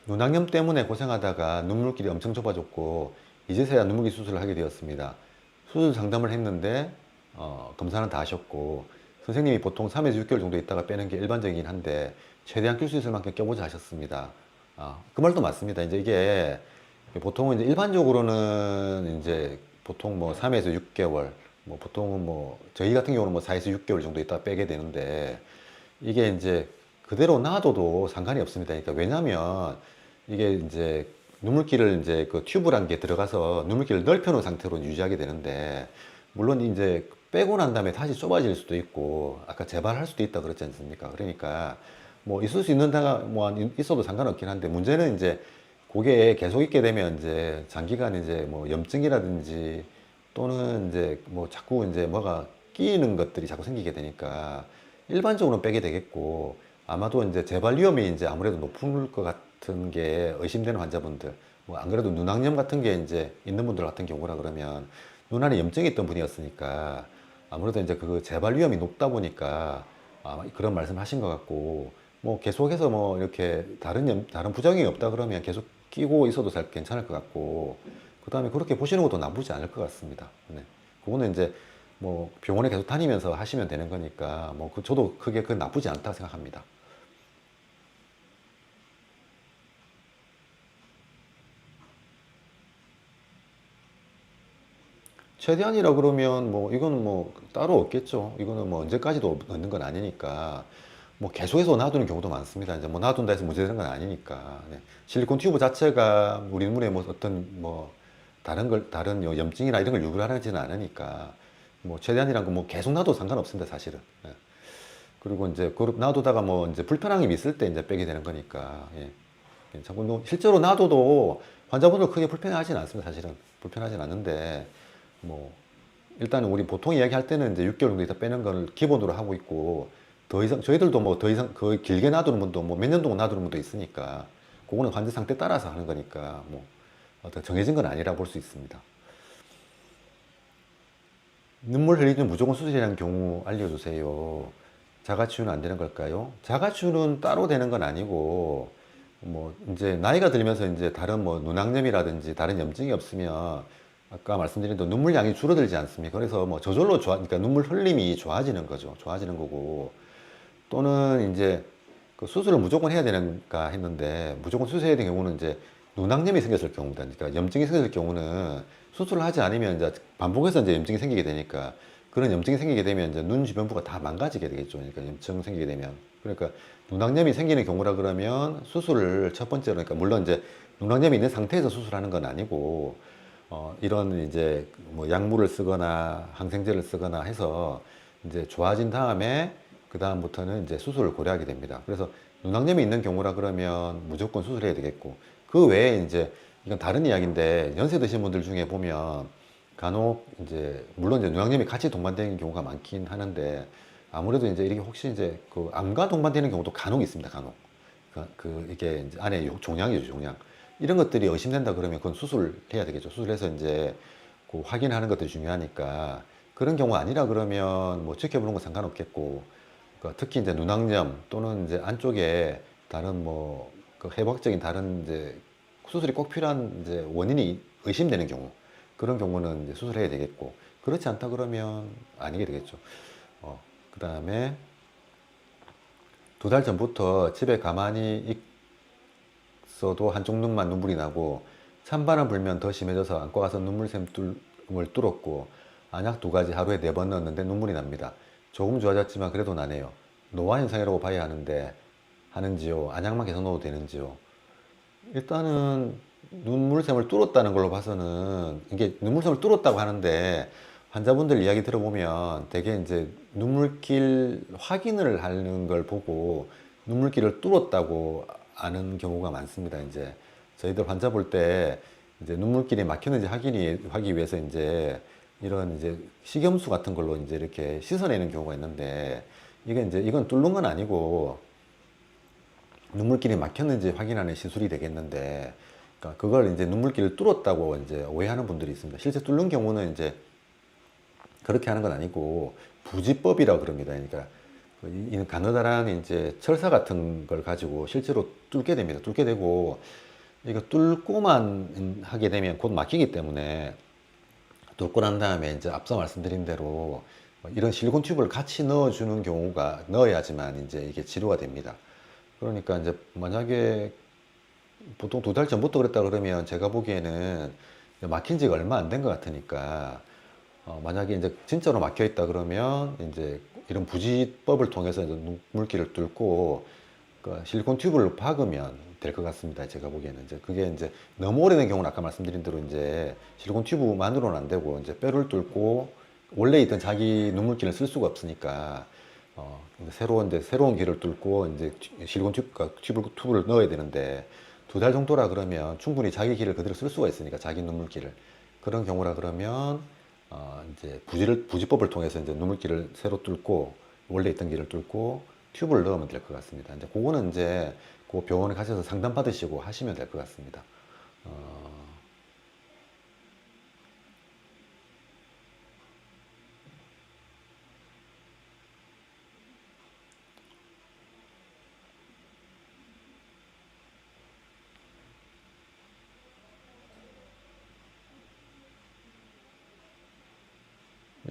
눈항염 때문에 고생하다가 눈물길이 엄청 좁아졌고 이제서야 눈물길 수술을 하게 되었습니다. 수술 상담을 했는데 검사는 다 하셨고 선생님이 보통 3에서 6개월 정도 있다가 빼는 게 일반적이긴 한데 최대한 낄 수 있을 만큼 껴보자 하셨습니다. 그 말도 맞습니다. 이제 이게 보통은 이제 일반적으로는 이제 보통 뭐 3에서 6개월 뭐 보통은 뭐 저희 같은 경우는 뭐 4에서 6개월 정도 있다가 빼게 되는데 이게 이제 그대로 놔둬도 상관이 없습니다. 그러니까 왜냐면 이게 이제 눈물길을 이제 그 튜브란 게 들어가서 눈물길을 넓혀놓은 상태로 유지하게 되는데 물론 이제 빼고 난 다음에 다시 좁아질 수도 있고 아까 재발할 수도 있다 그랬지 않습니까? 그러니까 뭐 있을 수 있는 데가 뭐 있어도 상관없긴 한데 문제는 이제 그게 계속 있게 되면 이제 장기간 이제 뭐 염증이라든지 또는 이제 뭐 자꾸 이제 뭐가 끼이는 것들이 자꾸 생기게 되니까 일반적으로 빼게 되겠고 아마도 이제 재발 위험이 이제 아무래도 높을 것 같은 게 의심되는 환자분들 뭐 안 그래도 눈항염 같은 게 이제 있는 분들 같은 경우라 그러면 눈 안에 염증이 있던 분이었으니까 아무래도 이제 그 재발 위험이 높다 보니까 아마 그런 말씀을 하신 것 같고 뭐 계속해서 뭐 이렇게 다른 부작용이 없다 그러면 계속 끼고 있어도 잘 괜찮을 것 같고 그 다음에 그렇게 보시는 것도 나쁘지 않을 것 같습니다. 네. 그거는 이제 뭐 병원에 계속 다니면서 하시면 되는 거니까 뭐 저도 크게 그 나쁘지 않다 생각합니다. 최대한이라 그러면 뭐 이거는 뭐 따로 없겠죠. 이거는 뭐 언제까지도 얻는 건 아니니까 뭐 계속해서 놔두는 경우도 많습니다. 이제 뭐 놔둔다 해서 문제되는 건 아니니까. 네. 실리콘 튜브 자체가 우리 눈물에 뭐 어떤 뭐 다른 염증이나 이런 걸 유발하지는 않으니까 뭐 최대한이란 거 뭐 계속 놔도 상관없습니다. 사실은. 예. 그리고 이제 그 놔두다가 뭐 이제 불편함이 있을 때 이제 빼게 되는 거니까 예. 괜찮고 뭐 실제로 놔둬도 환자분들 크게 불편하진 않습니다. 사실은 불편하진 않는데 뭐 일단 우리 보통 이야기할 때는 이제 6개월 정도 있다 빼는 걸 기본으로 하고 있고 더 이상 저희들도 뭐 더 이상 거의 길게 놔두는 분도 뭐 몇 년 동안 놔두는 분도 있으니까 그거는 환자 상태 따라서 하는 거니까 뭐 어떤 정해진 건 아니라 볼 수 있습니다. 눈물 흘리는 무조건 수술이라는 경우 알려주세요. 자가치유는 안 되는 걸까요? 자가치유는 따로 되는 건 아니고 뭐 이제 나이가 들면서 이제 다른 뭐 눈항염이라든지 다른 염증이 없으면 아까 말씀드린 대로 눈물량이 줄어들지 않습니까? 그래서 뭐 저절로 그러니까 눈물 흘림이 좋아지는 거죠. 좋아지는 거고 또는 이제 그 수술을 무조건 해야 되는가 했는데 무조건 수술해야 되는 경우는 이제 눈항염이 생겼을 경우다. 그러니까 염증이 생겼을 경우는 수술을 하지 않으면 이제 반복해서 이제 염증이 생기게 되니까 그런 염증이 생기게 되면 이제 눈 주변부가 다 망가지게 되겠죠. 그러니까 염증 생기게 되면 그러니까 눈항염이 생기는 경우라 그러면 수술을 첫 번째로 그러니까 물론 이제 눈항염이 있는 상태에서 수술하는 건 아니고 이런 이제 뭐 약물을 쓰거나 항생제를 쓰거나 해서 이제 좋아진 다음에 그 다음부터는 이제 수술을 고려하게 됩니다. 그래서 눈항염이 있는 경우라 그러면 무조건 수술해야 되겠고 그 외에 이제 이건 다른 이야기인데 연세 드신 분들 중에 보면 간혹 이제 물론 이제 눈항염이 같이 동반되는 경우가 많긴 하는데 아무래도 이제 이게 혹시 이제 그 암과 동반되는 경우도 간혹 있습니다. 간혹 이게 이제 안에 종양이죠, 종양. 이런 것들이 의심된다 그러면 그건 수술해야 되겠죠. 수술해서 이제 그 확인하는 것들이 중요하니까 그런 경우 아니라 그러면 뭐 지켜보는 건 상관없겠고 그러니까 특히 이제 눈항염 또는 이제 안쪽에 다른 뭐그 해부학적인 다른 이제 수술이 꼭 필요한 이제 원인이 의심되는 경우 그런 경우는 이제 수술해야 되겠고 그렇지 않다 그러면 아니게 되겠죠. 그 다음에 2달 전부터 집에 가만히 있어도 한쪽 눈만 눈물이 나고 찬바람 불면 더 심해져서 안고 가서 눈물샘을 뚫었고 안약 2가지 하루에 4번 넣었는데 눈물이 납니다. 조금 좋아졌지만 그래도 나네요. 노화 현상이라고 봐야 하는지요? 안약만 계속 넣어도 되는지요? 일단은 눈물샘을 뚫었다는 걸로 봐서는 이게 눈물샘을 뚫었다고 하는데 환자분들 이야기 들어보면 되게 이제 눈물길 확인을 하는 걸 보고 눈물길을 뚫었다고 아는 경우가 많습니다. 이제 저희들 환자 볼 때 이제 눈물길이 막혔는지 하기 위해서 이제 이런 이제 식염수 같은 걸로 이제 이렇게 씻어내는 경우가 있는데 이건 뚫는 건 아니고 눈물길이 막혔는지 확인하는 시술이 되겠는데 그러니까 그걸 이제 눈물길을 뚫었다고 이제 오해하는 분들이 있습니다. 실제 뚫는 경우는 이제 그렇게 하는 건 아니고 부지법이라고 그럽니다. 그러니까 이 가느다란 이제 철사 같은 걸 가지고 실제로 뚫게 됩니다. 뚫게 되고 이거 뚫고만 하게 되면 곧 막히기 때문에 뚫고 난 다음에 이제 앞서 말씀드린 대로 이런 실리콘 튜브를 같이 넣어주는 경우가 넣어야지만 이제 이게 치료가 됩니다. 그러니까 이제 만약에 보통 2달 전부터 그랬다 그러면 제가 보기에는 막힌 지가 얼마 안 된 것 같으니까 만약에 이제 진짜로 막혀 있다 그러면 이제 이런 부지법을 통해서 이제 물기를 뚫고 그 실리콘 튜브를 박으면 될 것 같습니다. 제가 보기에는 이제 그게 이제 너무 오래된 경우는 아까 말씀드린 대로 이제 실리콘 튜브만으로는 안 되고 이제 뼈를 뚫고 원래 있던 자기 눈물길을 쓸 수가 없으니까 새로운 길을 뚫고 이제 실리콘 튜브를 넣어야 되는데 2달 정도라 그러면 충분히 자기 길을 그대로 쓸 수가 있으니까 자기 눈물길을 그런 경우라 그러면 이제 부지법을 통해서 이제 눈물길을 새로 뚫고 원래 있던 길을 뚫고 튜브를 넣으면 될 것 같습니다. 이제 그거는 이제 그 병원에 가셔서 상담 받으시고 하시면 될 것 같습니다.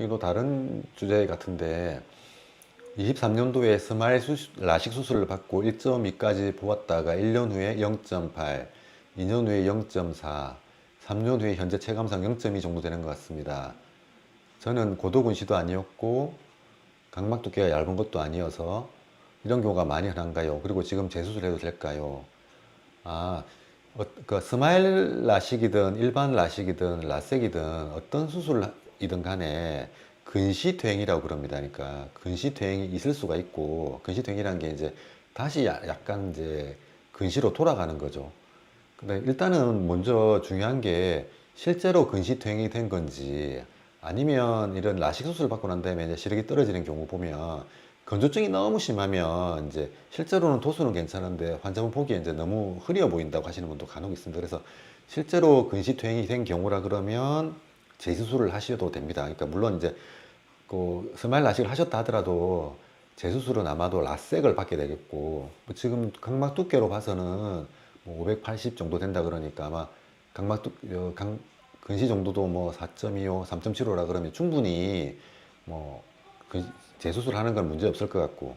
이거 다른 주제 같은데 23년도에 스마일 라식 수술을 받고 1.2까지 보았다가 1년 후에 0.8, 2년 후에 0.4, 3년 후에 현재 체감상 0.2 정도 되는 것 같습니다. 저는 고도근시도 아니었고 각막 두께가 얇은 것도 아니어서 이런 경우가 많이 흔한가요? 그리고 지금 재수술해도 될까요? 아, 그 스마일 라식이든 일반 라식이든 라섹이든 어떤 수술이든 간에 근시퇴행이라고 그럽니다. 그러니까 근시퇴행이 있을 수가 있고 근시퇴행이라는 게 이제 다시 약간 이제 근시로 돌아가는 거죠. 근데 일단은 먼저 중요한 게 실제로 근시퇴행이 된 건지 아니면 이런 라식 수술 받고 난 다음에 이제 시력이 떨어지는 경우 보면 건조증이 너무 심하면 이제 실제로는 도수는 괜찮은데 환자분 보기에 이제 너무 흐려 보인다고 하시는 분도 간혹 있습니다. 그래서 실제로 근시퇴행이 된 경우라 그러면 재수술을 하셔도 됩니다. 그러니까 물론 이제 그 스마일 라식을 하셨다 하더라도 재수술은 아마도 라섹을 받게 되겠고 뭐 지금 각막 두께로 봐서는 뭐 580 정도 된다 그러니까 아마 근시 정도도 뭐 4.25, 3.75라 그러면 충분히 뭐 재수술 하는 건 문제 없을 것 같고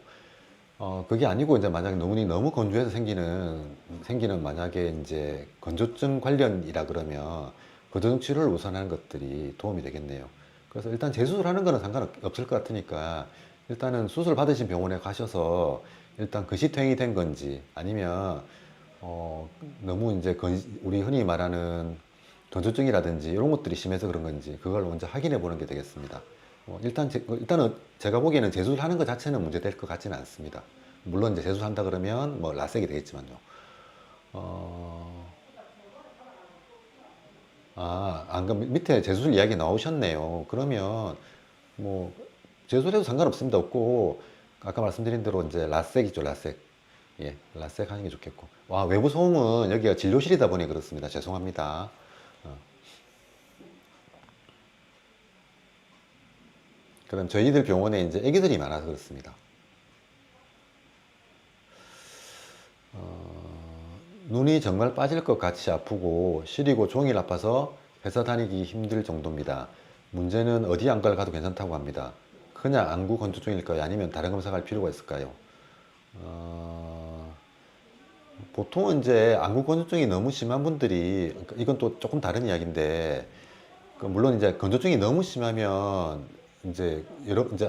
그게 아니고 이제 만약에 눈이 너무 건조해서 생기는 만약에 이제 건조증 관련이라 그러면 건조증 치료를 우선하는 것들이 도움이 되겠네요. 그래서 일단 재수술하는 거는 상관없을 것 같으니까 일단은 수술 받으신 병원에 가셔서 일단 근시퇴행이 된 건지 아니면 어, 너무 이제 우리 흔히 말하는 건조증이라든지 이런 것들이 심해서 그런 건지 그걸 먼저 확인해 보는 게 되겠습니다. 일단은 제가 보기에는 재수술하는 것 자체는 문제될 것 같지는 않습니다. 물론 이제 재수술한다 그러면 뭐 라섹이 되겠지만요. 어, 안 밑에 재수술 이야기 나오셨네요. 그러면 뭐 재수술해도 상관없습니다. 없고 아까 말씀드린 대로 이제 라섹이죠, 라섹. 예, 라섹 하는 게 좋겠고. 와, 외부 소음은 여기가 진료실이다 보니 그렇습니다. 죄송합니다. 어, 그럼 저희들 병원에 이제 애기들이 많아서 그렇습니다. 눈이 정말 빠질 것 같이 아프고 시리고 종일 아파서 회사 다니기 힘들 정도입니다. 문제는 어디 안과를 가도 괜찮다고 합니다. 그냥 안구 건조증일까요? 아니면 다른 검사할 필요가 있을까요? 어, 보통은 이제 안구 건조증이 너무 심한 분들이 그러니까 이건 또 조금 다른 이야기인데 물론 이제 건조증이 너무 심하면 이제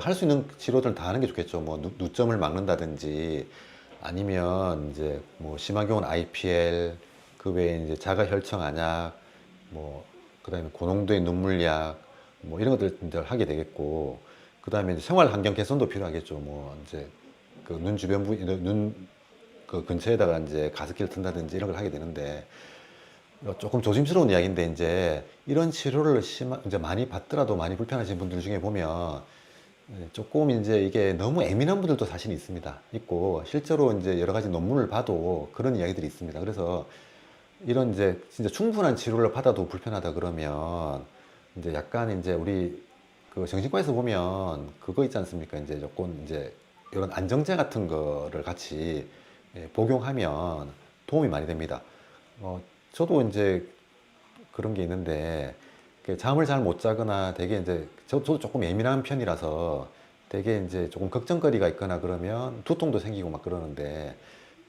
할 수 있는 치료들 다 하는 게 좋겠죠. 뭐 누점을 막는다든지 아니면 이제 뭐 심한 경우는 IPL 그 외에 이제 자가혈청 안약 뭐 그다음에 고농도의 눈물약 뭐 이런 것들 하게 되겠고 그다음에 이제 생활 환경 개선도 필요하겠죠. 뭐 이제 그 눈 주변 눈 그 근처에다가 이제 가습기를 튼다든지 이런 걸 하게 되는데 조금 조심스러운 이야기인데 이제 이런 치료를 이제 많이 받더라도 많이 불편하신 분들 중에 보면 조금 이제 이게 너무 예민한 분들도 사실 있습니다. 있고 실제로 이제 여러 가지 논문을 봐도 그런 이야기들이 있습니다. 그래서 이런 이제 진짜 충분한 치료를 받아도 불편하다 그러면 이제 약간 이제 우리 그 정신과에서 보면 그거 있지 않습니까? 이제 조금 이제 이런 안정제 같은 거를 같이 복용하면 도움이 많이 됩니다. 저도 이제 그런 게 있는데 잠을 잘 못 자거나 되게 이제 저도 조금 예민한 편이라서 되게 이제 조금 걱정거리가 있거나 그러면 두통도 생기고 막 그러는데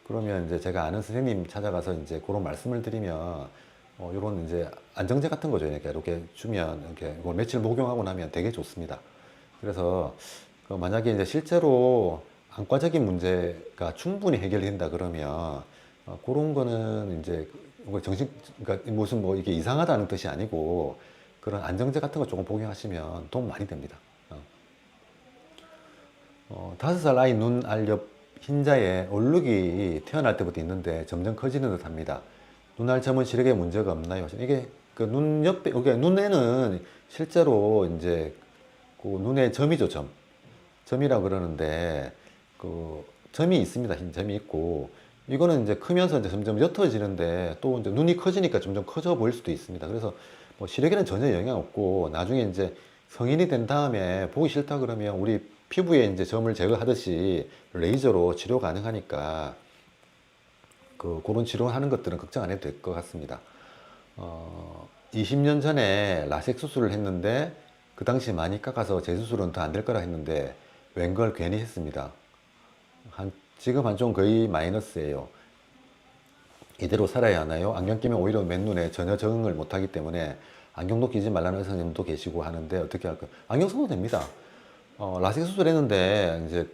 그러면 이제 제가 아는 선생님 찾아가서 이제 그런 말씀을 드리면 요런 이제 안정제 같은 거죠. 이렇게 주면 이렇게 이걸 며칠 복용하고 나면 되게 좋습니다. 그래서 만약에 이제 실제로 안과적인 문제가 충분히 해결된다 그러면 그런 거는 이제 뭐 그러니까 무슨 뭐 이게 이상하다는 뜻이 아니고 그런 안정제 같은 거 조금 복용하시면 도움 많이 됩니다. 5살 아이 눈 알 옆 흰자에 얼룩이 태어날 때부터 있는데 점점 커지는 듯 합니다. 눈알 점은 시력에 문제가 없나요? 이게 그 눈 옆에, 이게 눈에는 실제로 이제 그 눈에 점이죠, 점. 점이라고 그러는데 그 점이 있습니다. 흰 점이 있고 이거는 이제 크면서 이제 점점 옅어지는데 또 이제 눈이 커지니까 점점 커져 보일 수도 있습니다. 그래서 뭐 시력에는 전혀 영향 없고 나중에 이제 성인이 된 다음에 보기 싫다 그러면 우리 피부에 이제 점을 제거하듯이 레이저로 치료 가능하니까 그런 치료하는 것들은 걱정 안 해도 될 것 같습니다. 20년 전에 라섹 수술을 했는데 그 당시 많이 깎아서 재수술은 더 안 될 거라 했는데 웬걸 괜히 했습니다. 지금 한쪽 거의 마이너스예요. 이대로 살아야 하나요? 안경 끼면 오히려 맨눈에 전혀 적응을 못하기 때문에 안경도 끼지 말라는 의사님도 계시고 하는데 어떻게 할까요? 안경 써도 됩니다. 라섹 수술했는데 이제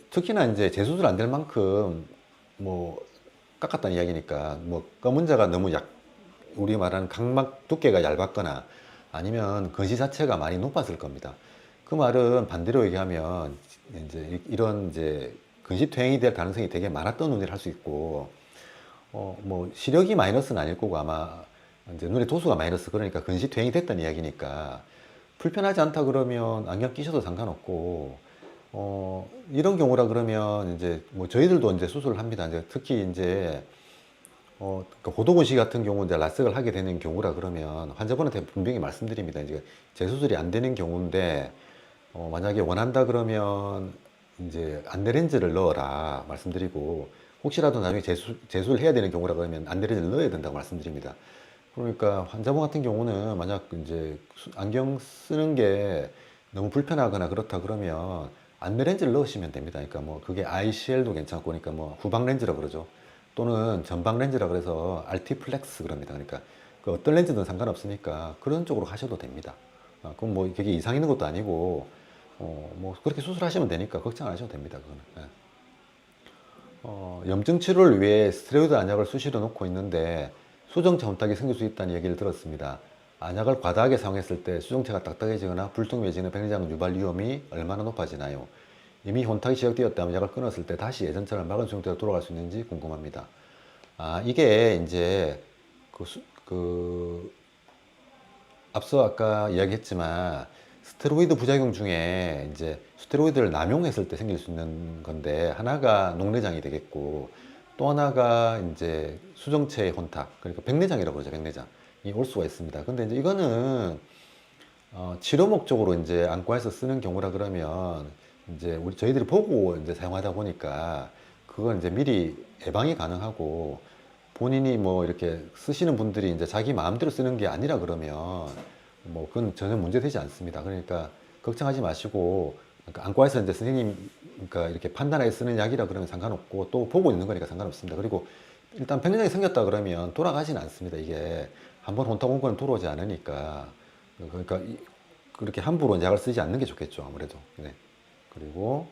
특히나 이제 재수술 안 될 만큼 뭐 깎았다는 이야기니까 뭐 검은 자가 너무 우리 말하는 각막 두께가 얇았거나 아니면 근시 자체가 많이 높았을 겁니다. 그 말은 반대로 얘기하면 이제 이런 이제 근시 퇴행이 될 가능성이 되게 많았던 눈이라 할 수 있고 뭐 시력이 마이너스는 아닐 거고 아마 이제 눈의 도수가 마이너스 그러니까 근시 퇴행이 됐다는 이야기니까 불편하지 않다 그러면 안경 끼셔도 상관없고 이런 경우라 그러면 이제 뭐 저희들도 이제 수술을 합니다. 이제 특히 이제 그러니까 고도근시 같은 경우 이제 라섹을 하게 되는 경우라 그러면 환자분한테 분명히 말씀드립니다. 이제 재수술이 안 되는 경우인데 만약에 원한다 그러면 이제 안대렌즈를 넣어라 말씀드리고 혹시라도 나중에 재수를 해야 되는 경우라 그러면 안대렌즈를 넣어야 된다고 말씀드립니다. 그러니까 환자분 같은 경우는 만약 이제 안경 쓰는 게 너무 불편하거나 그렇다 그러면 안면 렌즈를 넣으시면 됩니다. 그러니까 뭐 그게 ICL도 괜찮고 그러니까 뭐 후방 렌즈라 그러죠. 또는 전방 렌즈라 그래서 알티플렉스 그럽니다. 그러니까 그 어떤 렌즈든 상관없으니까 그런 쪽으로 하셔도 됩니다. 그럼 뭐 그게 이상 있는 것도 아니고 뭐 그렇게 수술하시면 되니까 걱정 안 하셔도 됩니다. 그거는. 예. 염증 치료를 위해 스테로이드 안약을 수시로 놓고 있는데 수정체 혼탁이 생길 수 있다는 얘기를 들었습니다. 안약을 과다하게 사용했을 때 수정체가 딱딱해지거나 불통해지는 백내장 유발 위험이 얼마나 높아지나요? 이미 혼탁이 시작되었다면 약을 끊었을 때 다시 예전처럼 막은 수정체로 돌아갈 수 있는지 궁금합니다. 이게 이제 그 앞서 아까 이야기했지만 스테로이드 부작용 중에 이제 스테로이드를 남용했을 때 생길 수 있는 건데 하나가 녹내장이 되겠고 또 하나가 이제 수정체의 혼탁 그러니까 백내장이라고 그러죠. 백내장이 올 수가 있습니다. 근데 이제 이거는 치료 목적으로 이제 안과에서 쓰는 경우라 그러면 이제 저희들이 보고 이제 사용하다 보니까 그건 이제 미리 예방이 가능하고 본인이 뭐 이렇게 쓰시는 분들이 이제 자기 마음대로 쓰는 게 아니라 그러면 뭐 그건 전혀 문제되지 않습니다. 그러니까 걱정하지 마시고 그러니까 안과에서 이제 선생님 그러니까 이렇게 판단하에 쓰는 약이라 그러면 상관없고 또 보고 있는 거니까 상관없습니다. 그리고 일단 백내장이 생겼다 그러면 돌아가지는 않습니다. 이게 한번 혼탁 온 거는 돌아오지 않으니까 그러니까 그렇게 함부로 약을 쓰지 않는 게 좋겠죠. 아무래도. 네. 그리고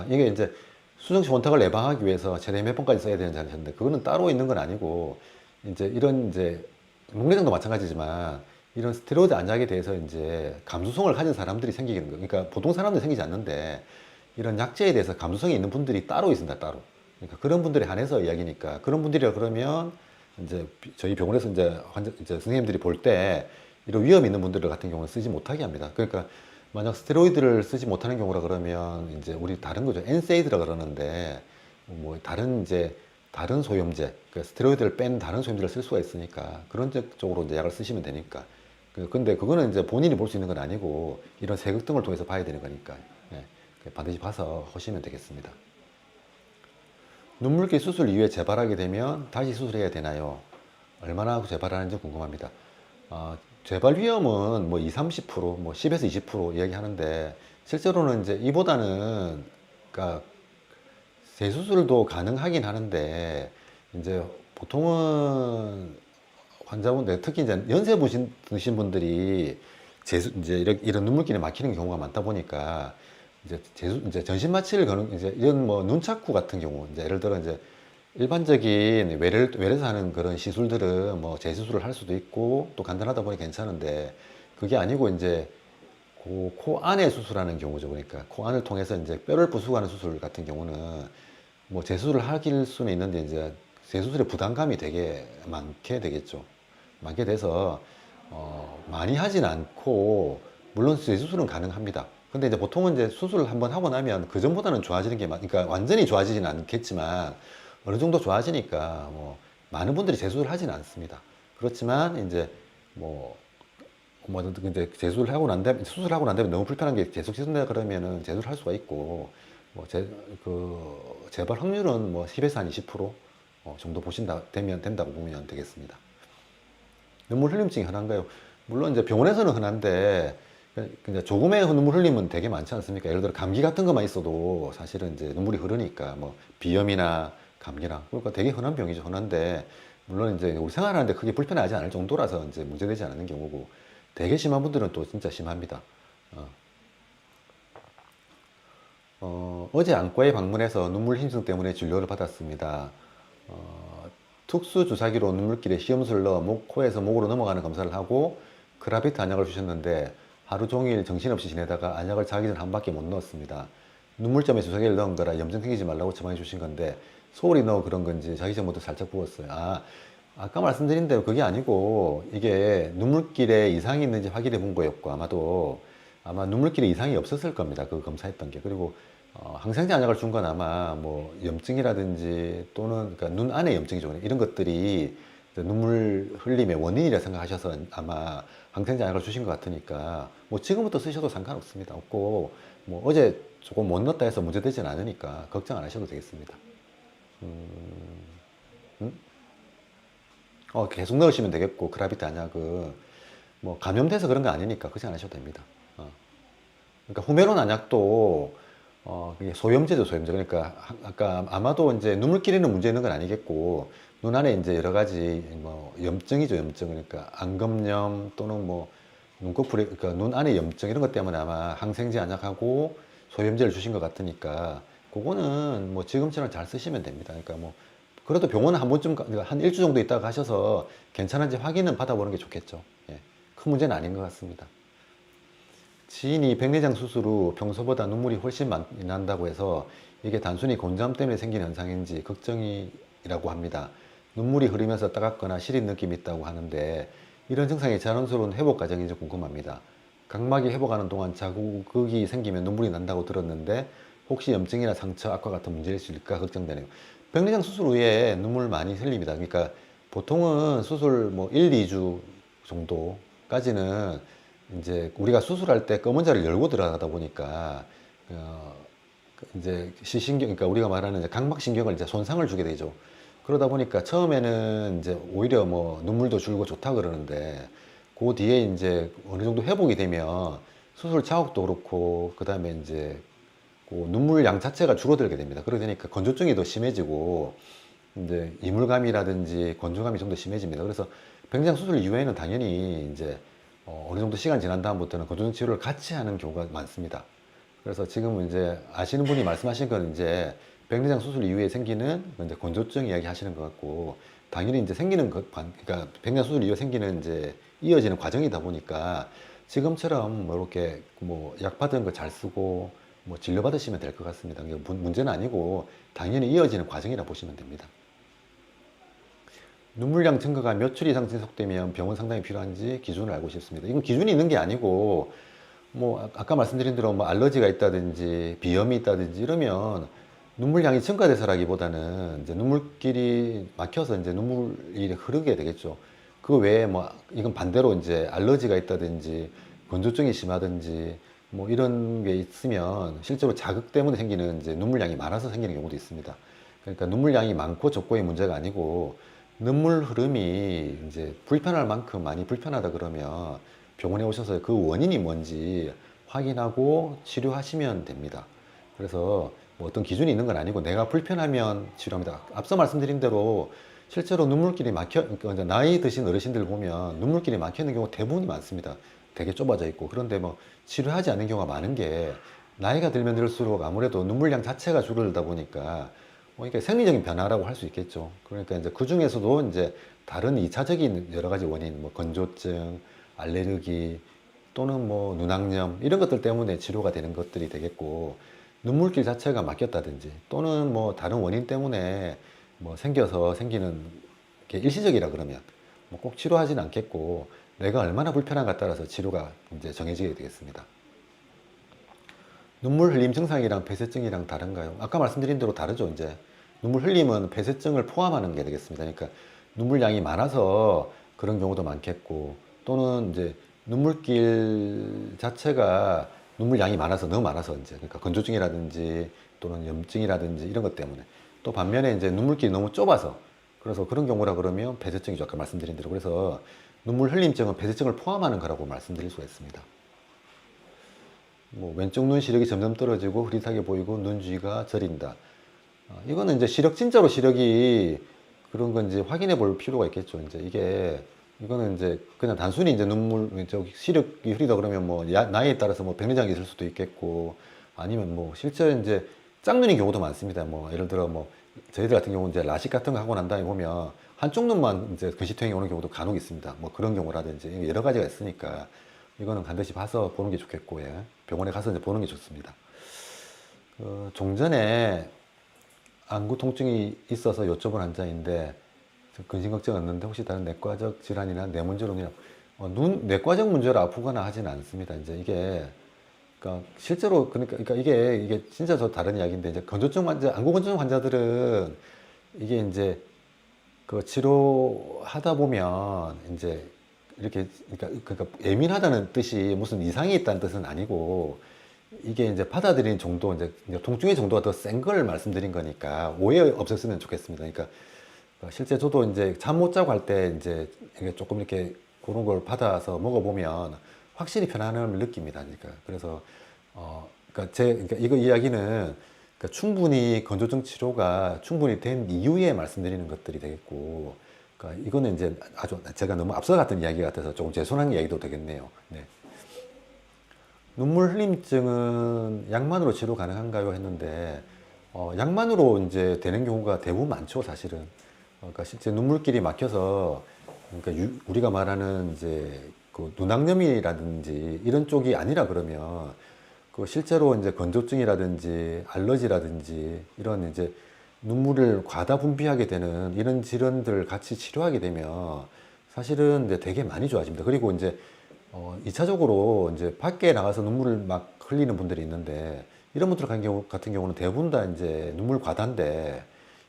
이게 이제 수정시 혼탁을 예방하기 위해서 최대 몇 번까지 써야 되는지 하셨는데 그거는 따로 있는 건 아니고 이제 이런 이제 녹내장도 마찬가지지만 이런 스테로이드 안약에 대해서 이제 감수성을 가진 사람들이 생기는 거예요. 그러니까 보통 사람들은 생기지 않는데 이런 약제에 대해서 감수성이 있는 분들이 따로 있습니다. 따로. 그러니까 그런 분들에 한해서 이야기니까 그런 분들이라 그러면 이제 저희 병원에서 이제 이제 선생님들이 볼 때 이런 위험 있는 분들 같은 경우는 쓰지 못하게 합니다. 그러니까 만약 스테로이드를 쓰지 못하는 경우라 그러면 이제 우리 다른 거죠. 엔세이드라 그러는데 뭐 다른 이제 다른 소염제, 그 스테로이드를 뺀 다른 소염제를 쓸 수가 있으니까 그런 쪽으로 이제 약을 쓰시면 되니까. 근데 그거는 이제 본인이 볼 수 있는 건 아니고 이런 세극 등을 통해서 봐야 되는 거니까 예, 반드시 봐서 하시면 되겠습니다. 눈물기 수술 이후에 재발하게 되면 다시 수술해야 되나요? 얼마나 재발하는지 궁금합니다. 재발 위험은 뭐 20, 30%, 뭐 10에서 20% 이야기하는데 실제로는 이제 이보다는 그러니까 재수술도 가능하긴 하는데 이제 보통은 환자분들 특히 이제 연세 드신 분들이 이제 이런 눈물길에 막히는 경우가 많다 보니까 이제 전신 마취를 거는 이제 이런 뭐 눈착구 같은 경우 이제 예를 들어 이제 일반적인 외래에서 하는 그런 시술들은 뭐 재수술을 할 수도 있고 또 간단하다 보니 괜찮은데 그게 아니고 이제 코 안에 수술하는 경우죠. 그러니까 코 안을 통해서 이제 뼈를 부수하는 수술 같은 경우는 뭐 재수술을 하길 수는 있는데 이제 재수술의 부담감이 되게 많게 되겠죠. 많게 돼서 많이 하진 않고 물론 재수술은 가능합니다. 근데 이제 보통은 이제 수술을 한번 하고 나면 그 전보다는 좋아지는 게 그러니까 완전히 좋아지진 않겠지만 어느 정도 좋아지니까 뭐 많은 분들이 재수술을 하진 않습니다. 그렇지만 이제 뭐 이제 재수를 하고 난 다음에 수술하고 난 다음에 너무 불편한 게 계속 씻는다 그러면은 재수를 할 수가 있고 그 재발 확률은 뭐 10에서 한 20% 정도 된다고 보면 되겠습니다. 눈물 흘림증이 흔한가요? 물론 이제 병원에서는 흔한데 그냥 조금의 눈물 흘림은 되게 많지 않습니까? 예를 들어 감기 같은 것만 있어도 사실은 이제 눈물이 흐르니까 뭐 비염이나 감기나 그러니까 되게 흔한 병이죠. 흔한데 물론 이제 우리 생활하는데 크게 불편하지 않을 정도라서 이제 문제되지 않는 경우고 되게 심한 분들은 또 진짜 심합니다. 어제 안과에 방문해서 눈물 힘증 때문에 진료를 받았습니다. 특수 주사기로 눈물길에 시험수를 넣어 코에서 목으로 넘어가는 검사를 하고 크라비트 안약을 주셨는데 하루 종일 정신없이 지내다가 안약을 자기 전 한 바퀴 못 넣었습니다. 눈물점에 주사기를 넣은 거라 염증 생기지 말라고 처방해 주신 건데 소홀히 넣어 그런 건지 자기 전부터 살짝 부었어요. 아까 말씀드린 대로 그게 아니고 이게 눈물길에 이상이 있는지 확인해 본 거였고 아마 눈물길에 이상이 없었을 겁니다. 그 검사했던 게. 그리고 항생제 안약을 준 건 아마 뭐 염증이라든지 또는 그러니까 눈 안에 염증이죠. 이런 것들이 눈물 흘림의 원인이라 생각하셔서 아마 항생제 안약을 주신 것 같으니까 뭐 지금부터 쓰셔도 상관없습니다. 없고 뭐 어제 조금 못 넣었다 해서 문제되진 않으니까 걱정 안 하셔도 되겠습니다. 계속 넣으시면 되겠고 크라비트 안약은 뭐 감염돼서 그런 거 아니니까 걱정 안 하셔도 됩니다. 그러니까 후메론 안약도 그게 소염제죠, 소염제. 그러니까 아까 아마도 이제 눈물길에는 문제 있는 건 아니겠고 눈 안에 이제 여러 가지 뭐 염증이죠, 염증. 그러니까 안검염 또는 뭐 눈꺼풀에 그러니까 눈 안에 염증 이런 것 때문에 아마 항생제 안약하고 소염제를 주신 것 같으니까 그거는 뭐 지금처럼 잘 쓰시면 됩니다. 그러니까 뭐 그래도 병원 한 번쯤 그러니까 한 일주 정도 있다가 가셔서 괜찮은지 확인은 받아보는 게 좋겠죠. 예. 큰 문제는 아닌 것 같습니다. 지인이 백내장 수술 후 평소보다 눈물이 훨씬 많이 난다고 해서 이게 단순히 곤잠 때문에 생긴 현상인지 걱정이라고 합니다. 눈물이 흐르면서 따갑거나 시린 느낌이 있다고 하는데 이런 증상이 자연스러운 회복 과정인지 궁금합니다. 각막이 회복하는 동안 자국이 생기면 눈물이 난다고 들었는데 혹시 염증이나 상처, 악화 같은 문제일 수 있을까 걱정되네요. 백내장 수술 후에 눈물 많이 흘립니다. 그러니까 보통은 수술 뭐 1, 2주 정도까지는 이제 우리가 수술할 때 검은 자를 열고 들어가다 보니까 어, 이제 시신경, 그러니까 우리가 말하는 이제 각막신경을 이제 손상을 주게 되죠. 그러다 보니까 처음에는 이제 오히려 뭐 눈물도 줄고 좋다 그러는데 그 뒤에 이제 어느 정도 회복이 되면 수술 자국도 그렇고 그다음에 이제 그 눈물 양 자체가 줄어들게 됩니다. 그러다 보니까 건조증이 더 심해지고 이제 이물감이라든지 건조감이 좀 더 심해집니다. 그래서 백내장 수술 이후에는 당연히 이제 어느 정도 시간 지난 다음부터는 건조증 치료를 같이 하는 경우가 많습니다. 그래서 지금 이제 아시는 분이 말씀하신 건 이제 백내장 수술 이후에 생기는 이제 건조증 이야기 하시는 것 같고 당연히 이제 생기는 것, 그러니까 백내장 수술 이후에 생기는 이제 이어지는 과정이다 보니까 지금처럼 뭐 이렇게 뭐 약 받은 거 잘 쓰고 뭐 진료 받으시면 될 것 같습니다. 문제는 아니고 당연히 이어지는 과정이라 보시면 됩니다. 눈물량 증가가 몇 출 이상 지속되면 병원 상담이 필요한지 기준을 알고 싶습니다. 이건 기준이 있는 게 아니고 뭐 아까 말씀드린 대로 뭐 알러지가 있다든지 비염이 있다든지 이러면 눈물량이 증가돼서라기보다는 이제 눈물길이 막혀서 이제 눈물이 흐르게 되겠죠. 그 외에 뭐 이건 반대로 이제 알러지가 있다든지 건조증이 심하든지 뭐 이런 게 있으면 실제로 자극 때문에 생기는 이제 눈물량이 많아서 생기는 경우도 있습니다. 그러니까 눈물량이 많고 적고의 문제가 아니고 눈물 흐름이 이제 불편할 만큼 많이 불편하다 그러면 병원에 오셔서 그 원인이 뭔지 확인하고 치료하시면 됩니다. 그래서 뭐 어떤 기준이 있는 건 아니고 내가 불편하면 치료합니다. 앞서 말씀드린 대로 실제로 눈물길이 그러니까 나이 드신 어르신들 보면 눈물길이 막혀 있는 경우 대부분이 많습니다. 되게 좁아져 있고 그런데 뭐 치료하지 않는 경우가 많은 게 나이가 들면 들수록 아무래도 눈물량 자체가 줄어들다 보니까 뭐 이게 생리적인 변화라고 할 수 있겠죠. 그러니까 이제 그 중에서도 이제 다른 이차적인 여러 가지 원인, 뭐 건조증, 알레르기 또는 뭐 눈학염 이런 것들 때문에 치료가 되는 것들이 되겠고 눈물길 자체가 막혔다든지 또는 뭐 다른 원인 때문에 뭐 생겨서 생기는 게 일시적이라 그러면 뭐 꼭 치료하진 않겠고 내가 얼마나 불편한가 따라서 치료가 이제 정해지게 되겠습니다. 눈물 흘림 증상이랑 폐쇄증이랑 다른가요? 아까 말씀드린 대로 다르죠, 이제. 눈물 흘림은 폐쇄증을 포함하는 게 되겠습니다. 그러니까 눈물량이 많아서 그런 경우도 많겠고, 또는 이제 눈물길 자체가 눈물량이 많아서, 너무 많아서 이제, 그러니까 건조증이라든지 또는 염증이라든지 이런 것 때문에. 또 반면에 이제 눈물길이 너무 좁아서, 그래서 그런 경우라 그러면 폐쇄증이죠. 아까 말씀드린 대로. 그래서 눈물 흘림증은 폐쇄증을 포함하는 거라고 말씀드릴 수가 있습니다. 뭐 왼쪽 눈 시력이 점점 떨어지고 흐릿하게 보이고 눈 주위가 저린다. 이거는 이제 시력 진짜로 시력이 그런 건지 확인해 볼 필요가 있겠죠. 이제 이거는 이제 그냥 단순히 이제 눈물 저 시력이 흐리다 그러면 뭐 나이에 따라서 뭐 백내장이 있을 수도 있겠고 아니면 뭐 실제 이제 짝눈인 경우도 많습니다. 뭐 예를 들어 뭐 저희들 같은 경우는 이제 라식 같은 거 하고 난 다음에 보면 한쪽 눈만 이제 근시통이 오는 경우도 간혹 있습니다. 뭐 그런 경우라든지 여러 가지가 있으니까 이거는 반드시 봐서 보는 게 좋겠고, 예. 병원에 가서 이제 보는 게 좋습니다. 종전에 안구 통증이 있어서 여쭤본 환자인데, 근심 걱정 없는데 혹시 다른 내과적 질환이나 뇌문제로는 내과적 문제로 아프거나 하지는 않습니다. 이제 그러니까 실제로 그러니까 이게 진짜 저 다른 이야기인데 이제 건조증 환자, 안구 건조증 환자들은 이게 이제 그 치료하다 보면 이제 이렇게 그러니까 예민하다는 뜻이 무슨 이상이 있다는 뜻은 아니고 이게 이제 받아들이는 정도 이제 통증의 정도가 더 센 걸 말씀드린 거니까 오해 없었으면 좋겠습니다. 그러니까 실제 저도 이제 잠 못 자고 할 때 이제 이게 조금 이렇게 그런 걸 받아서 먹어보면 확실히 편안함을 느낍니다. 그러니까 그래서 그러니까 이거 이야기는 그러니까 충분히 건조증 치료가 충분히 된 이후에 말씀드리는 것들이 되겠고, 그러니까 이거는 이제 아주 제가 너무 앞서갔던 이야기 같아서 조금 죄송한 이야기도 되겠네요. 네. 눈물 흘림증은 약만으로 치료 가능한가요? 했는데, 약만으로 이제 되는 경우가 대부분 많죠, 사실은. 그러니까 실제 눈물길이 막혀서, 그러니까 우리가 말하는 이제 그 눈악염이라든지 이런 쪽이 아니라 그러면, 그 실제로 이제 건조증이라든지 알러지라든지 이런 이제 눈물을 과다 분비하게 되는 이런 질환들을 같이 치료하게 되면 사실은 이제 되게 많이 좋아집니다. 그리고 이제 2차적으로 이제 밖에 나가서 눈물을 막 흘리는 분들이 있는데 이런 분들 같은 경우는 대부분 다 이제 눈물 과다인데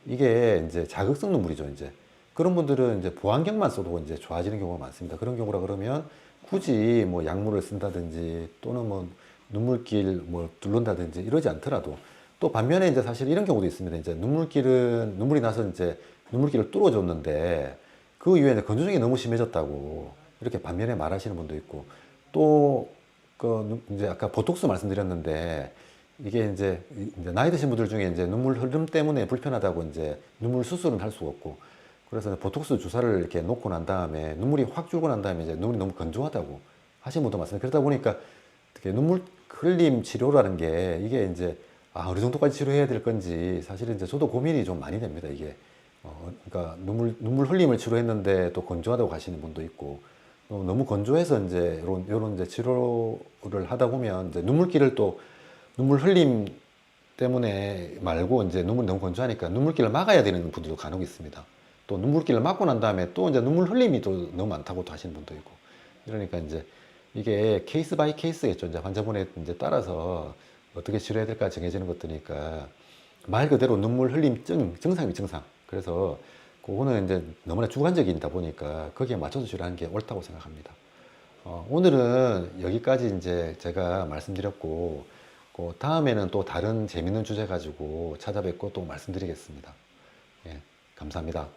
이게 이제 자극성 눈물이죠, 이제. 그런 분들은 이제 보안경만 써도 이제 좋아지는 경우가 많습니다. 그런 경우라 그러면 굳이 뭐 약물을 쓴다든지 또는 뭐 눈물길 뭐 뚫는다든지 이러지 않더라도 또 반면에 이제 사실 이런 경우도 있습니다. 이제 눈물이 나서 이제 눈물길을 뚫어줬는데 그 이후에 건조증이 너무 심해졌다고 이렇게 반면에 말하시는 분도 있고 또 그 이제 아까 보톡스 말씀드렸는데 이게 이제 나이 드신 분들 중에 이제 눈물 흐름 때문에 불편하다고 이제 눈물 수술은 할 수가 없고 그래서 보톡스 주사를 이렇게 놓고 난 다음에 눈물이 확 줄고 난 다음에 이제 눈물이 너무 건조하다고 하신 분도 많습니다. 그러다 보니까 어떻게 눈물 흘림 치료라는 게 이게 이제 어느 정도까지 치료해야 될 건지 사실은 이제 저도 고민이 좀 많이 됩니다. 이게 그러니까 눈물 흘림을 치료했는데 또 건조하다고 하시는 분도 있고 너무 건조해서 이제 이런 이제 치료를 하다 보면 이제 눈물길을 또 눈물 흘림 때문에 말고 이제 눈물이 너무 건조하니까 눈물길을 막아야 되는 분들도 간혹 있습니다. 또 눈물길을 막고 난 다음에 또 이제 눈물 흘림이 또 너무 많다고 또 하시는 분도 있고 이러니까 이제 이게 케이스 바이 케이스겠죠. 이제 환자분에 이제 따라서 어떻게 치료해야 될까 정해지는 것들이니까 말 그대로 눈물 흘림증 증상이 증상. 그래서 그거는 이제 너무나 주관적이다 보니까 거기에 맞춰서 치료하는 게 옳다고 생각합니다. 오늘은 여기까지 이제 제가 말씀드렸고, 그 다음에는 또 다른 재밌는 주제 가지고 찾아뵙고 또 말씀드리겠습니다. 예, 감사합니다.